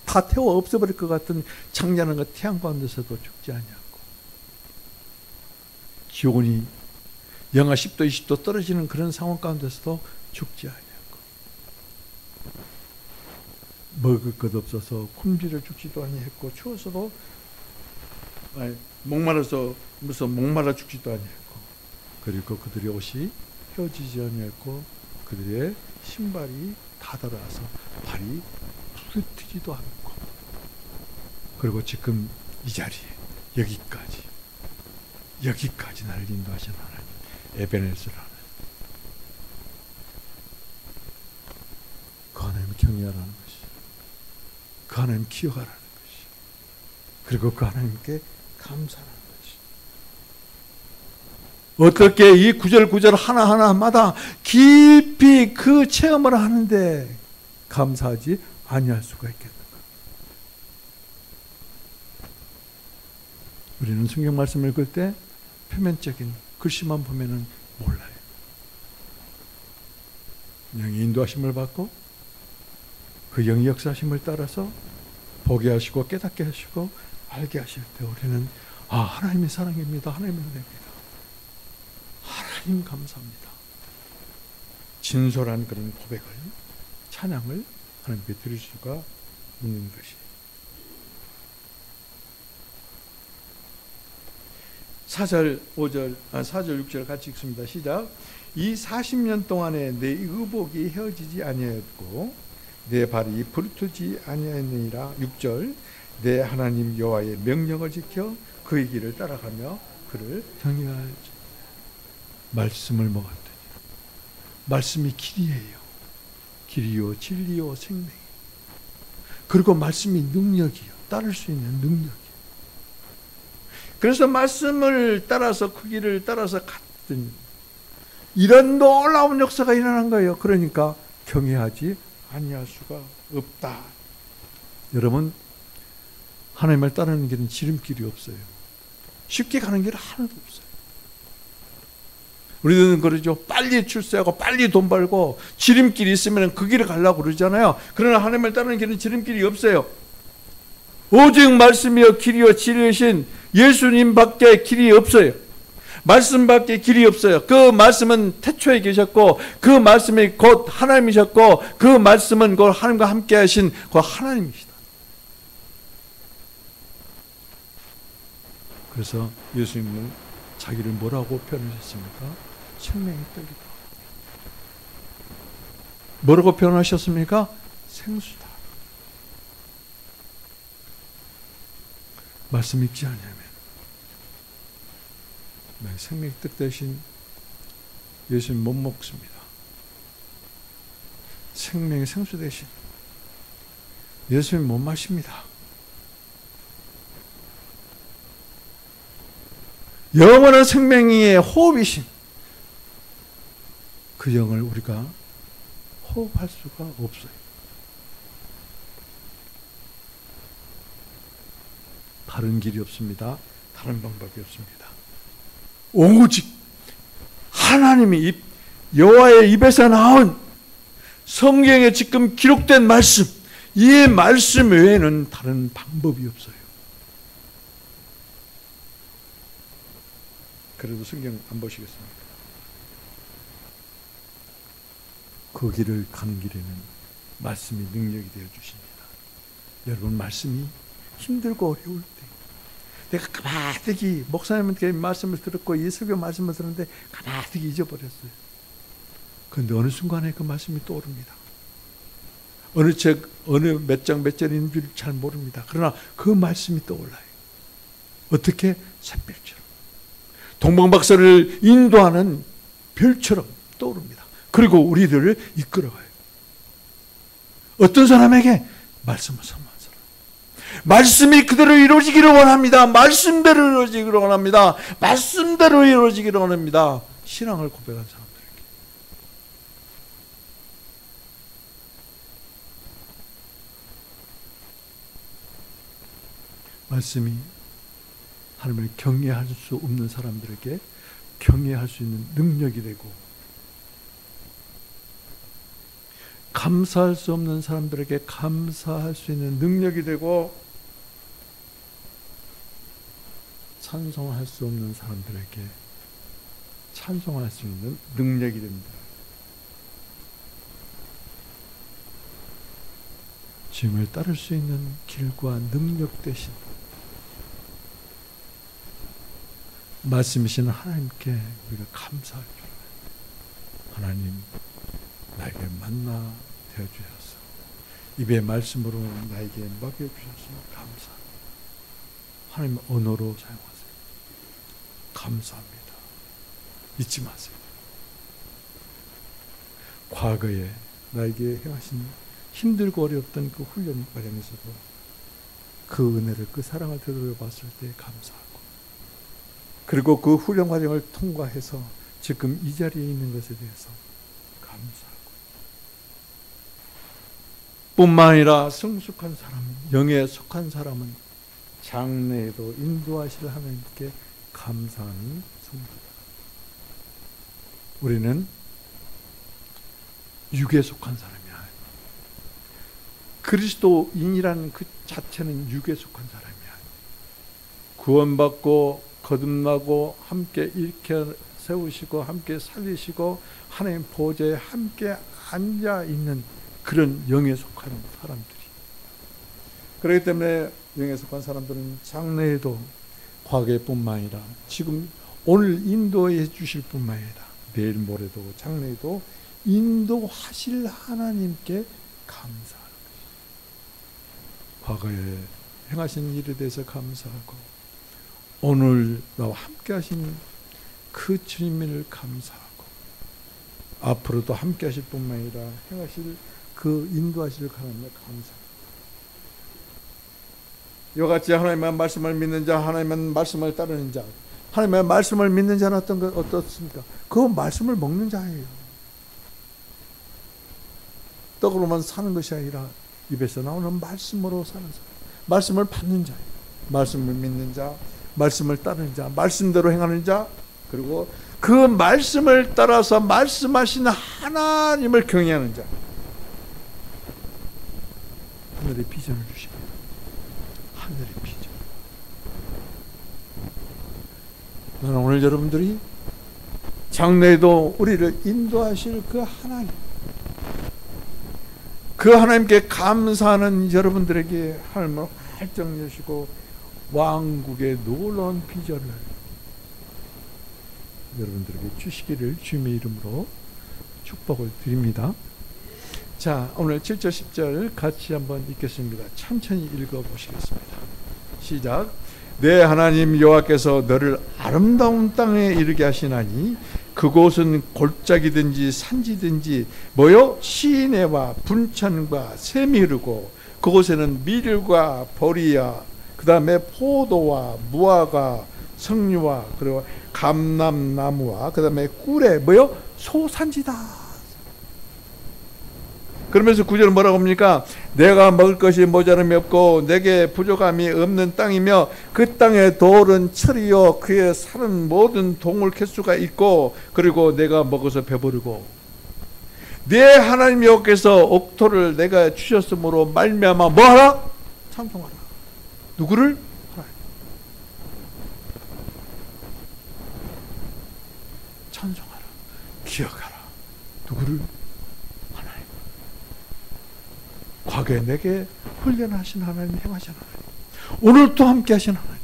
다 태워 없애버릴 것 같은 창렬한 그 태양 가운데서도 죽지 않았고, 기온이 영하 10도 20도 떨어지는 그런 상황 가운데서도 죽지 않았고, 먹을 것 없어서 굶주려 죽지도 아니했고, 추워서도 목말라서 무슨 목말라 죽지도 아니했고, 그리고 그들의 옷이 펴지지 아니했고, 그들의 신발이 다 닳아서 발이 부서지지도 않고, 그리고 지금 이 자리에 여기까지 나를 인도하신 하나님, 에베네zer 하나님, 그 하나님 경외하라는 것이, 그 하나님 기억하라는 것이, 그리고 그 하나님께 감사하는 것이. 어떻게 이 구절 하나하나마다 깊이 그 체험을 하는데 감사하지 아니할 수가 있겠는가? 우리는 성경 말씀을 읽을 때 표면적인 글씨만 보면은 몰라요. 그냥 인도하심을 받고 그 영의 역사심을 따라서 보게 하시고 깨닫게 하시고 알게 하실 때 우리는 하나님의 사랑입니다. 하나님의 은혜입니다. 하나님 감사합니다. 진솔한 그런 고백을, 찬양을 하나님께 드릴 수가 있는 것이. 4절 6절 같이 읽습니다. 시작. 이 40년 동안에 내 의복이 헤어지지 아니하였고 내 발이 부르트지 아니하였느니라. 6절. 내 하나님 여호와의 명령을 지켜 그의 길을 따라가며 그를 경외하지. 말씀을 먹었더니, 말씀이 길이에요. 길이요 진리요 생명이에요. 그리고 말씀이 능력이요, 따를 수 있는 능력이에요. 그래서 말씀을 따라서 그 길을 따라서 갔더니 이런 놀라운 역사가 일어난 거예요. 그러니까 경외하지 아니할 수가 없다. 여러분, 하나님을 따르는 길은 지름길이 없어요. 쉽게 가는 길은 하나도 없어요. 우리는 그러죠. 빨리 출세하고 빨리 돈 벌고 지름길이 있으면 그 길을 가려고 그러잖아요. 그러나 하나님을 따르는 길은 지름길이 없어요. 오직 말씀이여 길이여 진리이신 예수님밖에 길이 없어요. 말씀밖에 길이 없어요. 그 말씀은 태초에 계셨고 그 말씀이 곧 하나님이셨고 그 말씀은 곧 하나님과 함께 하신 그 하나님이시다. 그래서 예수님은 자기를 뭐라고 표현하셨습니까? 생명의 떡이다. 뭐라고 표현하셨습니까? 생수다. 말씀 읽지 않으면 생명의 떡 대신 예수님 못 먹습니다. 생명의 생수 대신 예수님 못 마십니다. 영원한 생명의 호흡이신 그 영을 우리가 호흡할 수가 없어요. 다른 길이 없습니다. 다른 방법이 없습니다. 오직 하나님이 여호와의 입에서 나온 성경에 지금 기록된 말씀, 이 말씀 외에는 다른 방법이 없어요. 그래도 성경 안 보시겠습니까? 그 길을 가는 길에는 말씀이 능력이 되어 주십니다. 여러분, 말씀이 힘들고 어려울 때 내가 가만히 목사님한테 말씀을 들었고 이 설교 말씀을 들었는데 가만히 잊어버렸어요. 그런데 어느 순간에 그 말씀이 떠오릅니다. 어느 책 어느 몇 장 몇 절인 줄 잘 모릅니다. 그러나 그 말씀이 떠올라요. 어떻게? 샛별처럼 동방박사를 인도하는 별처럼 떠오릅니다. 그리고 우리들을 이끌어가요. 어떤 사람에게? 말씀을 선포한 사람. 말씀이 그대로 이루어지기를 원합니다. 말씀대로 이루어지기를 원합니다. 말씀대로 이루어지기를 원합니다. 신앙을 고백한 사람들에게. 말씀이 하나님을 경외할 수 없는 사람들에게 경외할 수 있는 능력이 되고, 감사할 수 없는 사람들에게 감사할 수 있는 능력이 되고, 찬송할 수 없는 사람들에게 찬송할 수 있는 능력이 됩니다. 주님을 따를 수 있는 길과 능력 대신 말씀이신 하나님께 우리가 감사할 줄 알아요. 하나님, 나에게 만나 되어주셔서 입의 말씀으로 나에게 먹여주셔서 감사합니다. 하나님 언어로 사용하세요. 감사합니다. 잊지 마세요. 과거에 나에게 행하신 힘들고 어려웠던 그 훈련 과정에서도 그 은혜를, 그 사랑을 되돌아봤을 때 감사하고, 그리고 그 훈련 과정을 통과해서 지금 이 자리에 있는 것에 대해서 감사하고, 뿐만 아니라 성숙한 사람, 영에 속한 사람은 장래에도 인도하실 하나님께 감사하는 성도다. 우리는 육에 속한 사람이야. 그리스도인이라는 그 자체는 육에 속한 사람이야. 구원받고 거듭나고 함께 일으켜 세우시고 함께 살리시고 하나님 보좌에 함께 앉아 있는 그런 영에 속한 사람들이. 그렇기 때문에 영에 속한 사람들은 장래에도 과거뿐만 아니라 지금 오늘 인도해 주실 뿐만 아니라 내일 모레도 장래에도 인도하실 하나님께 감사하는 것입니다. 과거에 행하신 일에 대해서 감사하고 오늘 나와 함께 하신 그 주님을 감사하고 앞으로도 함께 하실 뿐만 아니라 행하실 그 인도하실 하나님을 감사합니다. 이와 같이 하나님의 말씀을 믿는 자, 하나님의 말씀을 따르는 자, 하나님의 말씀을 믿는 자는 어떻습니까? 그 말씀을 먹는 자예요. 떡으로만 사는 것이 아니라 입에서 나오는 말씀으로 사는 사람, 말씀을 받는 자예요. 말씀을 믿는 자, 말씀을 따르는 자, 말씀대로 행하는 자, 그리고 그 말씀을 따라서 말씀하시는 하나님을 경외하는 자. 하늘의 비전을 주십니다. 하늘의 비전. 나는 오늘 여러분들이 장래에도 우리를 인도하실 그 하나님, 그 하나님께 감사하는 여러분들에게 하나님을 활짝 여시고 왕국의 놀라운 비전을 여러분들에게 주시기를 주님의 이름으로 축복을 드립니다. 자, 오늘 7절 10절 같이 한번 읽겠습니다. 천천히 읽어보시겠습니다. 시작. 내 하나님 여호와께서 너를 아름다운 땅에 이르게 하시나니 그곳은 골짜기든지 산지든지 뭐요? 시내와 분천과 샘이 흐르고 그곳에는 밀과 보리와 그 다음에 포도와 무화과 석류와 그리고 감람나무와 그 다음에 꿀에 뭐요? 소산지다. 그러면서 9절은 뭐라고 합니까? 내가 먹을 것이 모자람이 없고 내게 부족함이 없는 땅이며 그 땅의 돌은 철이요 그에 사는 모든 동물 개수가 있고 그리고 내가 먹어서 배부르고 내 하나님 여호와께서 옥토를 내가 주셨으므로 말미암아 뭐하라? 찬송하라. 누구를? 하나님. 찬송하라. 기억하라. 누구를? 과거에 내게 훈련하신 하나님, 행하신 하나님, 오늘도 함께 하신 하나님,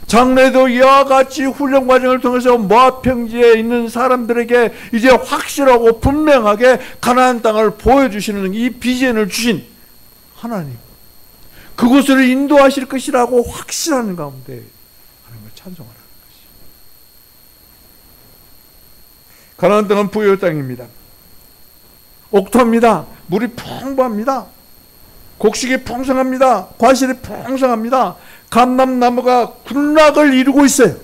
장래에도 이와 같이 훈련 과정을 통해서 모압 평지에 있는 사람들에게 이제 확실하고 분명하게 가나안 땅을 보여주시는 이 비전을 주신 하나님, 그곳을 인도하실 것이라고 확실한 가운데 하나님을 찬송하라는 것이. 가나안 땅은 부여의 땅입니다. 옥토입니다. 물이 풍부합니다. 곡식이 풍성합니다. 과실이 풍성합니다. 감람나무가 군락을 이루고 있어요.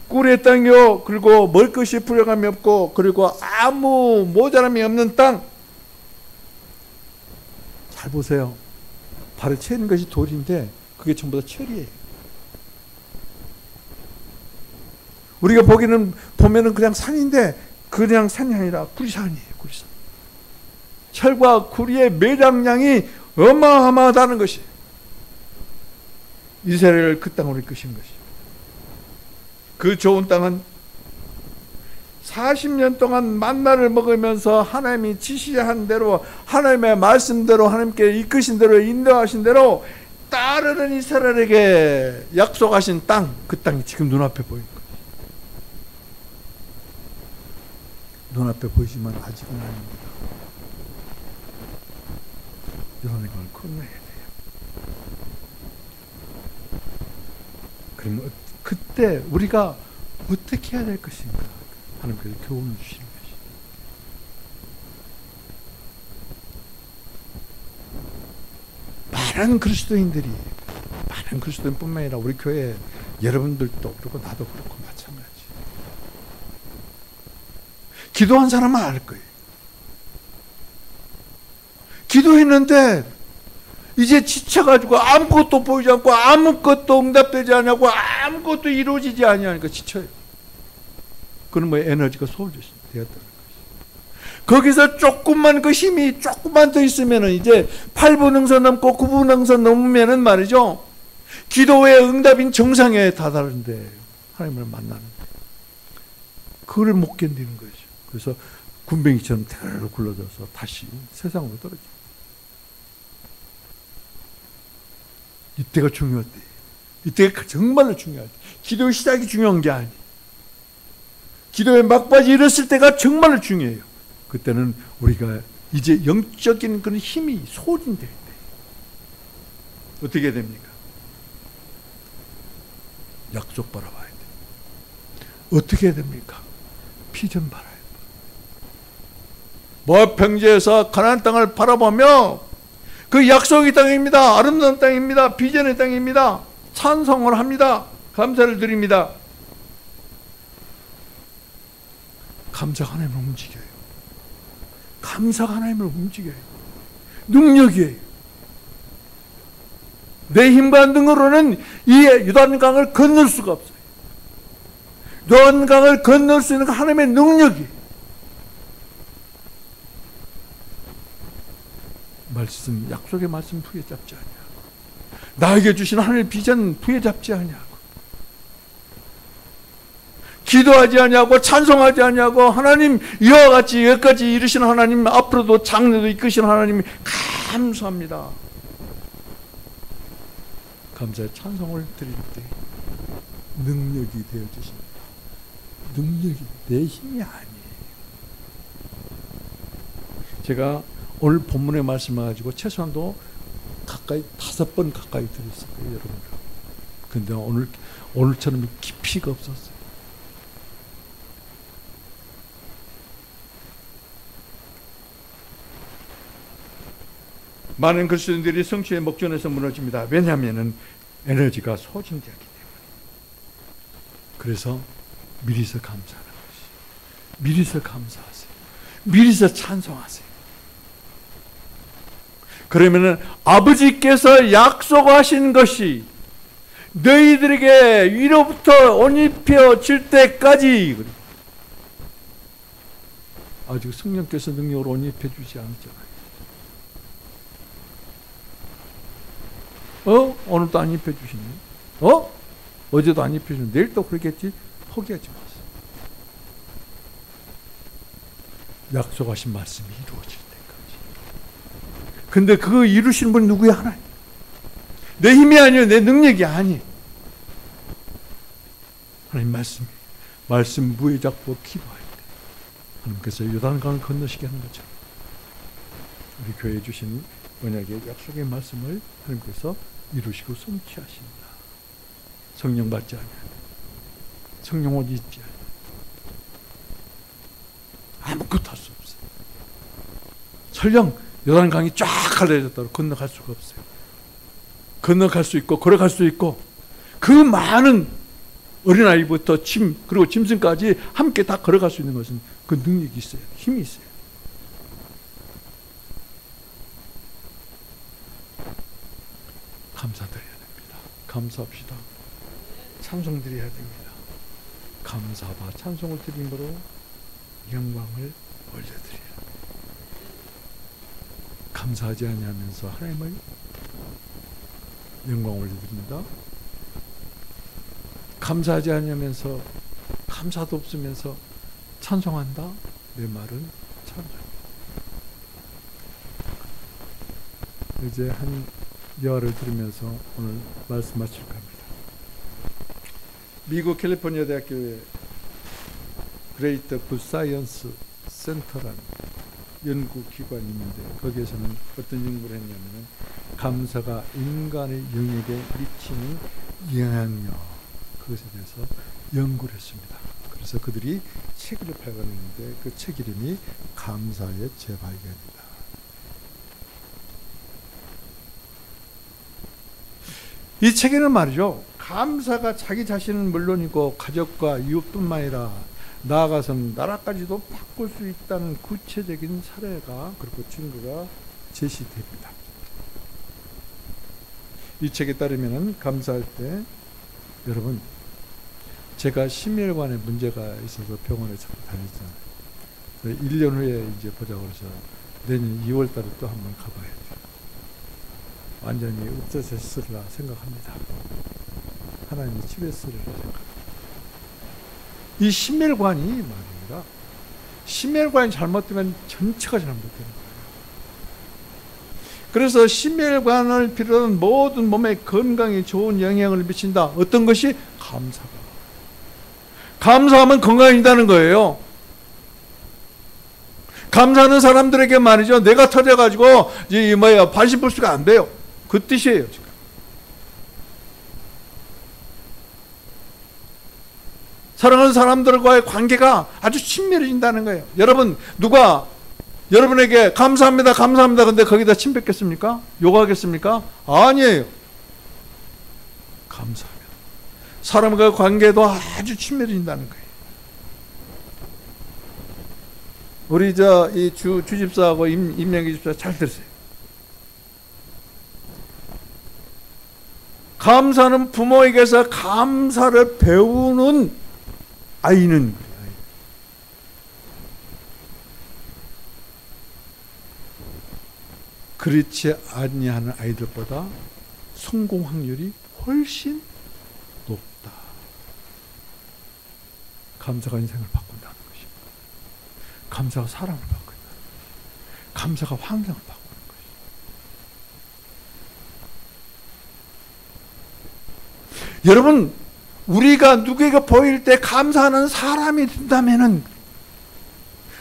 꿀의 땅이요. 그리고 먹을 것이 부족함이 없고 그리고 아무 모자람이 없는 땅. 잘 보세요. 발에 채는 것이 돌인데 그게 전부 다 철이에요. 우리가 보면은 그냥 산인데 그냥 산이 아니라 구리산이에요. 구리산. 철과 구리의 매장량이 어마어마하다는 것이 이스라엘을 그 땅으로 이끄신 것이. 그 좋은 땅은 40년 동안 만나를 먹으면서 하나님이 지시한 대로 하나님의 말씀대로 하나님께 이끄신 대로 인도하신 대로 따르는 이스라엘에게 약속하신 땅, 그 땅이 지금 눈앞에 보이는 거예요. 눈앞에 보이지만 아직은 아닙니다. 요단강을 건너야 돼요. 그러면 그때 우리가 어떻게 해야 될 것인가? 하나님께서 교훈을 주시는 것이. 많은 그리스도인뿐만 아니라 우리 교회 여러분들도 그렇고 나도 그렇고 마찬가지. 기도한 사람은 알 거예요. 기도했는데 이제 지쳐가지고 아무것도 보이지 않고 아무것도 응답되지 않냐고 아무것도 이루어지지 않냐니까 지쳐요. 그건 뭐 에너지가 소홀되었다는 것이. 거기서 조금만 그 힘이 조금만 더 있으면은 이제 8분 응선 넘고 9분 응선 넘으면은 말이죠. 기도의 응답인 정상에 다다른데 하나님을 만나는데 그걸 못 견디는 거죠. 그래서 군뱅이처럼 대를 굴러져서 다시 세상으로 떨어져요. 이때가 중요할 때, 이때가 정말로 중요할 때, 기도의 시작이 중요한 게 아니에요. 기도의 막바지 이뤘을 때가 정말로 중요해요. 그때는 우리가 이제 영적인 그런 힘이 소진될 때 어떻게 됩니까? 약속 바라봐야 돼요. 어떻게 해야 됩니까? 비전 바라야 돼요. 모압 평지에서 가나안 땅을 바라보며 그 약속의 땅입니다. 아름다운 땅입니다. 비전의 땅입니다. 찬송을 합니다. 감사를 드립니다. 감사가 하나님을 움직여요. 감사가 하나님을 움직여요. 능력이에요. 내 힘과 능으로는 이 요단강을 건널 수가 없어요. 요단강을 건널 수 있는 하나님의 능력이에요. 말씀, 약속의 말씀 부여잡지 아니하고 나에게 주신 하나님의 비전 부여잡지 아니하고 기도하지 아니하고 찬송하지 아니하고 하나님 이와 같이 여기까지 이르신 하나님 앞으로도 장래도 이끄신 하나님 감사합니다. 감사의 찬송을 드릴 때 능력이 되어주십니다. 능력이 내 힘이 아니에요. 제가 오늘 본문의 말씀을 가지고 최소한도 가까이 5번 가까이 들었을 거예요, 여러분. 근데 오늘처럼 깊이가 없었어요. 많은 그리스도인들이 성취의 목전에서 무너집니다. 왜냐하면 에너지가 소진되기 때문에. 그래서 미리서 감사하는 것이. 미리서 감사하세요. 미리서 찬송하세요. 그러면은 아버지께서 약속하신 것이 너희들에게 위로부터 옷 입혀질 때까지, 아직 성령께서 능력으로 옷 입혀주지 않았잖아요. 오늘도 안 입혀주시네. 어제도 안 입혀주네. 내일 또 그러겠지. 포기하지 마세요. 약속하신 말씀이 이루어질 때까지. 근데 그거 이루신 분이 누구야? 하나님. 내 힘이 아니에요. 내 능력이 아니에요. 하나님 말씀 부여잡고 기도할 때 하나님께서 요단강을 건너시게 하는 거죠. 우리 교회에 주신 언약의 약속의 말씀을 하나님께서 이루시고 성취하십니다. 성령 받지 않아요. 성령 옷 입지 않아요. 아무것도 할 수 없어요. 설령 요단강이 쫙 갈라졌다고 건너갈 수가 없어요. 건너갈 수 있고 걸어갈 수 있고 그 많은 어린아이부터 그리고 짐승까지 함께 다 걸어갈 수 있는 것은 그 능력이 있어요. 힘이 있어요. 감사드려야 됩니다. 감사합시다. 찬송 드려야 됩니다. 감사와 찬송을 드림으로 영광을 올려드려야 됩니다. 감사하지 아니하면서 하나님을 영광 올려드린다. 감사하지 아니하면서 감사도 없으면서 찬송한다. 내 말은 찬송. 이제 한 여화를 들으면서 오늘 말씀 마칠까 합니다. 미국 캘리포니아 대학교의 그레이터 굿 사이언스 센터라는 연구기관이 있는데 거기에서는 어떤 연구를 했냐면 감사가 인간의 영역에 미치는 영향력, 그것에 대해서 연구를 했습니다. 그래서 그들이 책을 발간했는데 그 책 이름이 감사의 재발견이다. 이 책에는 말이죠, 감사가 자기 자신은 물론이고 가족과 이웃뿐만 아니라 나아가서는 나라까지도 바꿀 수 있다는 구체적인 사례가, 그리고 증거가 제시됩니다. 이 책에 따르면 감사할 때, 여러분, 제가 심혈관에 문제가 있어서 병원에 자꾸 다녔잖아요. 1년 후에 이제 보자고 해서 내년 2월 달에 또 한번 가봐야 돼요. 완전히 없어졌으리라 생각합니다. 하나님이 치료했으리라 생각합니다. 이 심혈관이 말입니다. 심혈관이 잘못되면 전체가 잘못되는 거예요. 그래서 심혈관을 비롯한 모든 몸의 건강에 좋은 영향을 미친다. 어떤 것이? 감사가. 감사하면 건강해진다는 거예요. 감사하는 사람들에게 말이죠, 내가 터져가지고 발심불수가 안 돼요. 그 뜻이에요, 지금. 사랑하는 사람들과의 관계가 아주 친밀해진다는 거예요. 여러분, 누가 여러분에게 감사합니다, 감사합니다. 근데 거기다 침 뱉겠습니까? 욕하겠습니까? 아니에요. 감사하면 사람과의 관계도 아주 친밀해진다는 거예요. 우리 이 주집사하고 임명기 집사 잘 들으세요. 감사는 부모에게서 감사를 배우는 아이는 그래요. 그렇지 아니하는 아이들보다 성공 확률이 훨씬 높다. 감사가 인생을 바꾼다는 것입니다. 감사가 사람을 바꾼다는 것입니다. 감사가 환경을 바꾸는 것입니다. 여러분, 우리가 누구에게 보일 때 감사하는 사람이 된다면은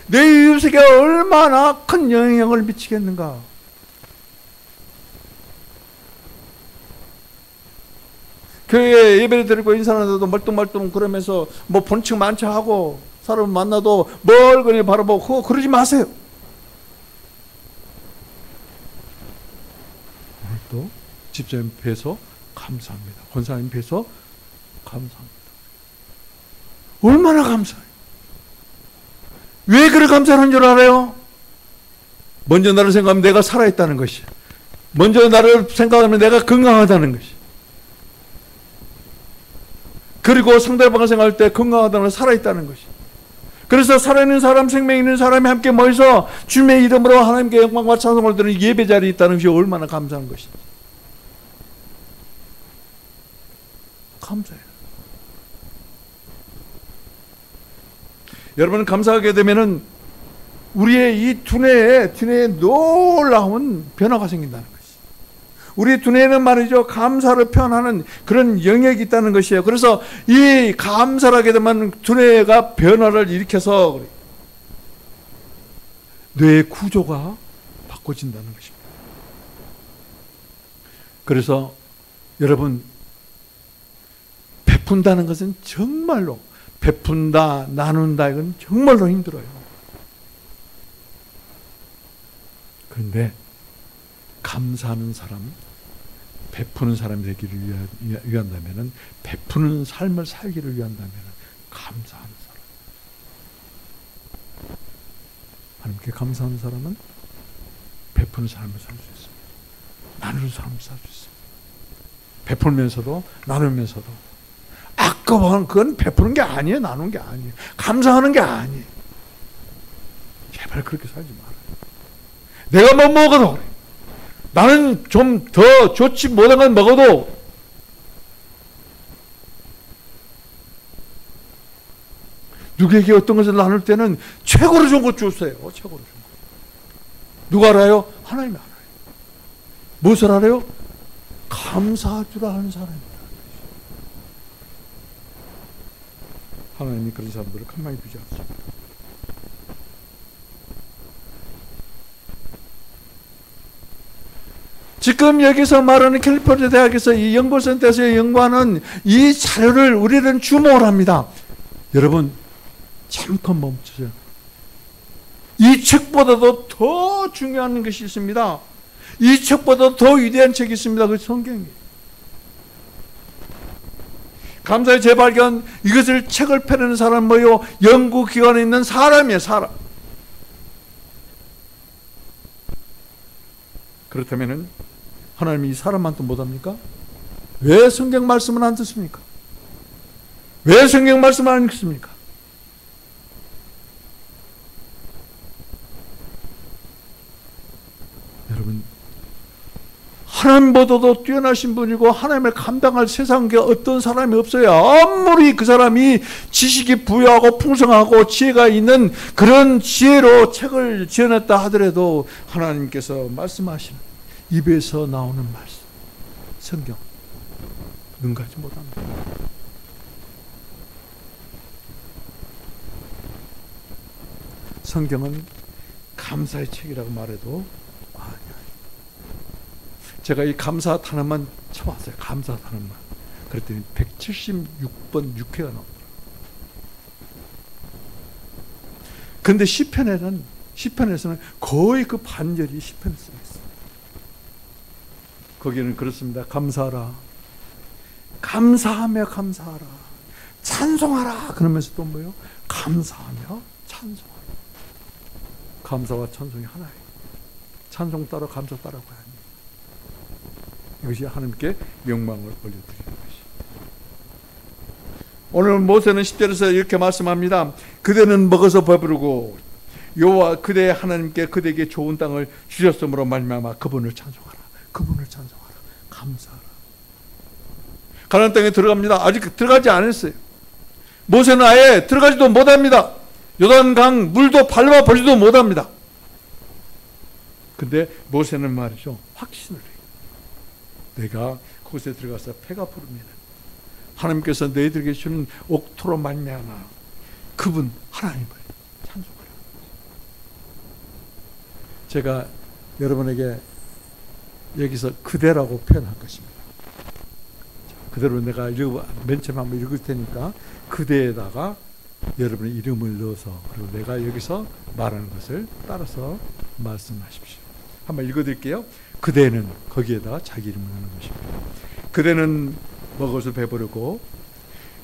내 이웃에게 얼마나 큰 영향을 미치겠는가. 교회에 예배를 드리고 인사하는데도 멀뚱멀뚱 그러면서 본칙 만취하고 사람 만나도 멀거니 바라보고 그러지 마세요. 오늘도 집사님 뵈서 감사합니다. 권사님 뵈서 감사합니다. 얼마나 감사해요. 왜 그렇게 감사하는 줄 알아요? 먼저 나를 생각하면 내가 살아있다는 것이, 먼저 나를 생각하면 내가 건강하다는 것이, 그리고 상대방을 생각할 때 건강하다는 걸, 살아있다는 것이. 그래서 살아있는 사람, 생명 있는 사람이 함께 모여서 주님의 이름으로 하나님께 영광과 찬송을 드리는 예배 자리에 있다는 것이 얼마나 감사한 것인지. 감사해요. 여러분, 감사하게 되면은 우리의 이 두뇌에 놀라운 변화가 생긴다는 것이. 우리 두뇌에는 말이죠, 감사를 표현하는 그런 영역이 있다는 것이에요. 그래서 이 감사를 하게 되면 두뇌가 변화를 일으켜서 뇌의 구조가 바꿔진다는 것입니다. 그래서 여러분, 베푼다는 것은 정말로, 베푼다, 나눈다, 이건 정말로 힘들어요. 그런데 감사하는 사람, 베푸는 사람이 되기를 위한다면, 베푸는 삶을 살기를 위한다면 감사하는 사람, 하나님께 감사하는 사람은 베푸는 삶을 살 수 있습니다. 나누는 삶을 살 수 있습니다. 베풀면서도 나누면서도. 아까워하는 그건 베푸는 게 아니에요. 나누는 게 아니에요. 감사하는 게 아니에요. 제발 그렇게 살지 말아요. 내가 뭐 먹어도 그래. 나는 좀 더 좋지 못한 건 먹어도 누구에게 어떤 것을 나눌 때는 최고로 좋은 것 주세요. 최고로 좋은 것. 누가 알아요? 하나님이 알아요. 무엇을 알아요? 감사할 줄 아는 사람입니다. 하나님이 그런 사람들을 가만히 두지 않습니다. 지금 여기서 말하는 캘리포니아 대학에서 이 연구센터에서 연구하는 이 자료를 우리는 주목을 합니다. 여러분 잠깐 멈추세요. 이 책보다도 더 중요한 것이 있습니다. 이 책보다 더 위대한 책이 있습니다. 그 성경이에요. 감사의 재발견, 이것을 책을 펴내는 사람 뭐요? 연구기관에 있는 사람이에요. 사람. 그렇다면 하나님이 이 사람만도 못합니까? 왜 성경 말씀을 안 듣습니까? 왜 성경 말씀을 안 읽습니까? 여러분, 하나님보다도 뛰어나신 분이고 하나님을 감당할 세상에 어떤 사람이 없어요. 아무리 그 사람이 지식이 부유하고 풍성하고 지혜가 있는 그런 지혜로 책을 지어냈다 하더라도 하나님께서 말씀하시는 입에서 나오는 말씀, 성경 능가하지 못합니다. 성경은 감사의 책이라고 말해도 제가 이 감사 단어만 쳐봤어요. 감사 단어만. 그랬더니 176번 6회가 나오더라고요. 그런데 시편에서는 거의 그 반절이 시편에 쓰여 있어요. 거기는 그렇습니다. 감사하라. 감사하며 감사하라. 찬송하라. 그러면서 또 뭐예요? 감사하며 찬송하라. 감사와 찬송이 하나예요. 찬송 따로 감사 따라고 아니에요. 이것이 하나님께 명망을 올려드리는 것이. 오늘 모세는 10절에서 이렇게 말씀합니다. 그대는 먹어서 배부르고 여호와 그대 하나님께 그대에게 좋은 땅을 주셨으므로 말미암아 그분을 찬송하라. 그분을 찬송하라. 감사하라. 가나안 땅에 들어갑니다. 아직 들어가지 않았어요. 모세는 아예 들어가지도 못합니다. 요단강 물도 밟아보지도 못합니다. 근데 모세는 말이죠. 확신을 해요. 내가 그곳에 들어가서 배가 부르면 하나님께서 너희들에게 주는 옥토로 말미암아 그분 하나님을 찬송하라. 제가 여러분에게 여기서 그대라고 표현할 것입니다. 그대로 내가 맨 처음 한번 읽을 테니까 그대에다가 여러분의 이름을 넣어서 그리고 내가 여기서 말하는 것을 따라서 말씀하십시오. 한번 읽어드릴게요. 그대는 거기에다 자기 이름을 넣는 것입니다. 그대는 먹어서 배부르고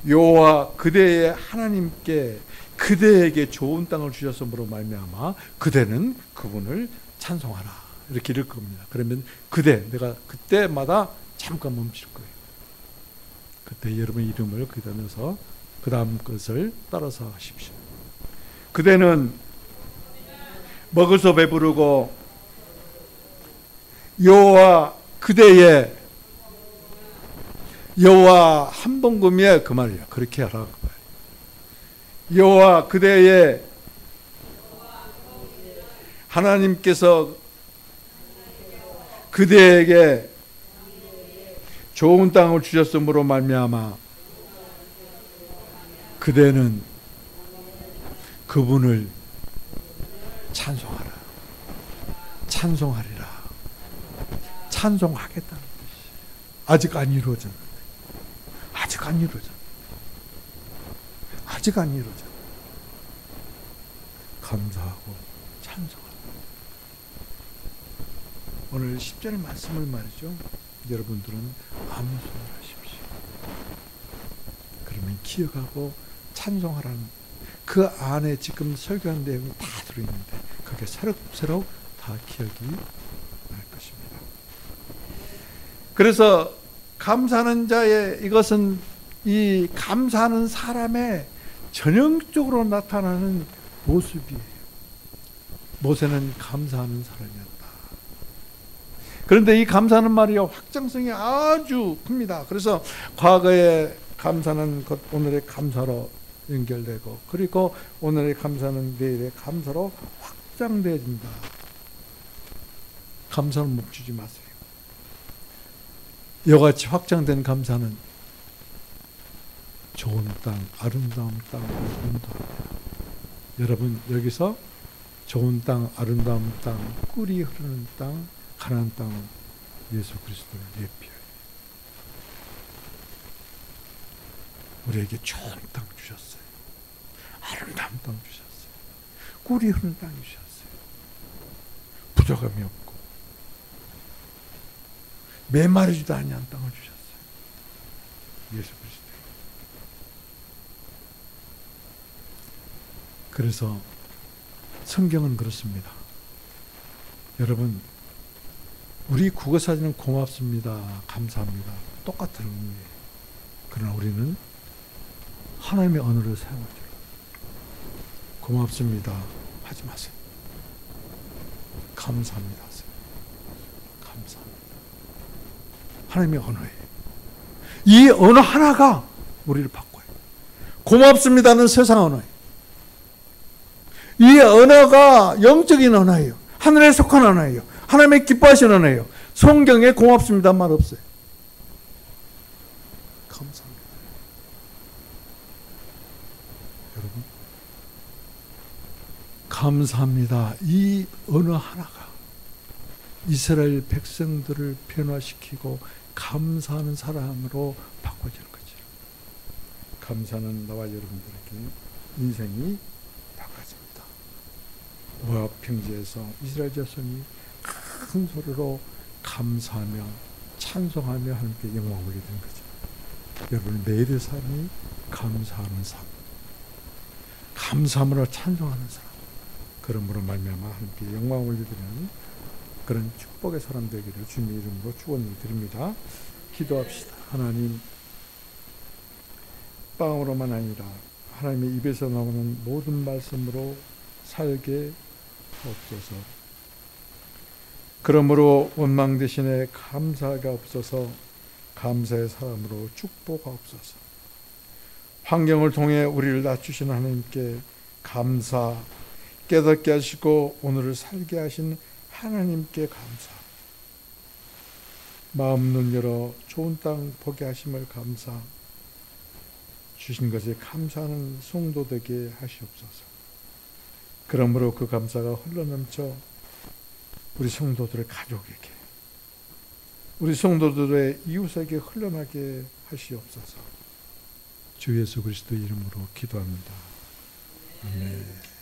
여호와 그대의 하나님께 그대에게 좋은 땅을 주셨으므로 말미암아 그대는 그분을 찬송하라. 이렇게 읽을 겁니다. 그러면 그대, 내가 그때마다 잠깐 멈출 거예요. 그때 여러분 이름을 거기다 넣어서 그 다음 것을 따라서 하십시오. 그대는 먹어서 배부르고 여호와 그대의 여호와 한번금에 그 말이야. 그렇게 하라 그 말. 여호와 그대의 하나님께서 그대에게 좋은 땅을 주셨으므로 말미암아 그대는 그분을 찬송하라. 찬송하리라. 찬송하겠다는 것이 아직 안 이루어졌는데 아직 안 이루어졌는데 아직 안 이루어졌는데 감사하고 찬송하고 오늘 10절 말씀을 말이죠. 여러분들은 아무 소리 하십시오. 그러면 기억하고 찬송하라는 그 안에 지금 설교한 내용이 다 들어있는데 그게 새록새록 다 기억이 날 것입니다. 그래서 감사하는 자의 이것은 이 감사하는 사람의 전형적으로 나타나는 모습이에요. 모세는 감사하는 사람이었다. 그런데 이 감사하는 말이요, 확장성이 아주 큽니다. 그래서 과거의 감사는 곧 오늘의 감사로 연결되고, 그리고 오늘의 감사는 내일의 감사로 확장되어진다. 감사는 멈추지 마세요. 이와 같이 확장된 감사는 좋은 땅, 아름다운 땅으로 인도합니다. 여러분, 여기서 좋은 땅, 아름다운 땅, 꿀이 흐르는 땅, 가나안 땅은 예수 그리스도를 예표해요. 우리에게 좋은 땅 주셨어요. 아름다운 땅 주셨어요. 꿀이 흐르는 땅 주셨어요. 부족함이 없고 메마르지도 아니한 땅을 주셨어요. 예수 그리스도. 그래서 성경은 그렇습니다. 여러분, 우리 국어사전은 고맙습니다, 감사합니다, 똑같은 의미예요. 그러나 우리는 하나님의 언어를 사용하죠. 고맙습니다 하지 마세요. 감사합니다 하세요. 감사합니다. 하나님의 언어예요. 이 언어 하나가 우리를 바꿔요. 고맙습니다는 세상 언어예요. 이 언어가 영적인 언어예요. 하늘에 속한 언어예요. 하나님의 기뻐하시는 언어예요. 성경에 고맙습니다 말 없어요. 감사합니다. 여러분, 감사합니다. 이 언어 하나가 이스라엘 백성들을 변화시키고 감사하는 사람으로 바꿔지는 거죠. 감사는 나와 여러분들에게 인생이 바꿔집니다. 모압 평지에서 이스라엘 자손이 큰 소리로 감사하며 찬송하며 하나님께 영광 올리는 거죠. 여러분, 내일의 삶이 감사하는 삶, 감사함으로 찬송하는 삶, 그러므로 말미암아 하나님께 영광 올리는 그런 축복의 사람 되기를 주님의 이름으로 축원을 드립니다. 기도합시다. 하나님, 빵으로만 아니라 하나님의 입에서 나오는 모든 말씀으로 살게 하옵소서. 그러므로 원망 대신에 감사가 없어서 감사의 사람으로 축복하옵소서. 환경을 통해 우리를 낮추신 하나님께 감사, 깨닫게 하시고 오늘을 살게 하신 하나님께 감사, 마음 눈 열어 좋은 땅 보게 하심을 감사, 주신 것에 감사하는 성도 되게 하시옵소서. 그러므로 그 감사가 흘러넘쳐 우리 성도들의 가족에게, 우리 성도들의 이웃에게 흘러나게 하시옵소서. 주 예수 그리스도 이름으로 기도합니다. 아멘.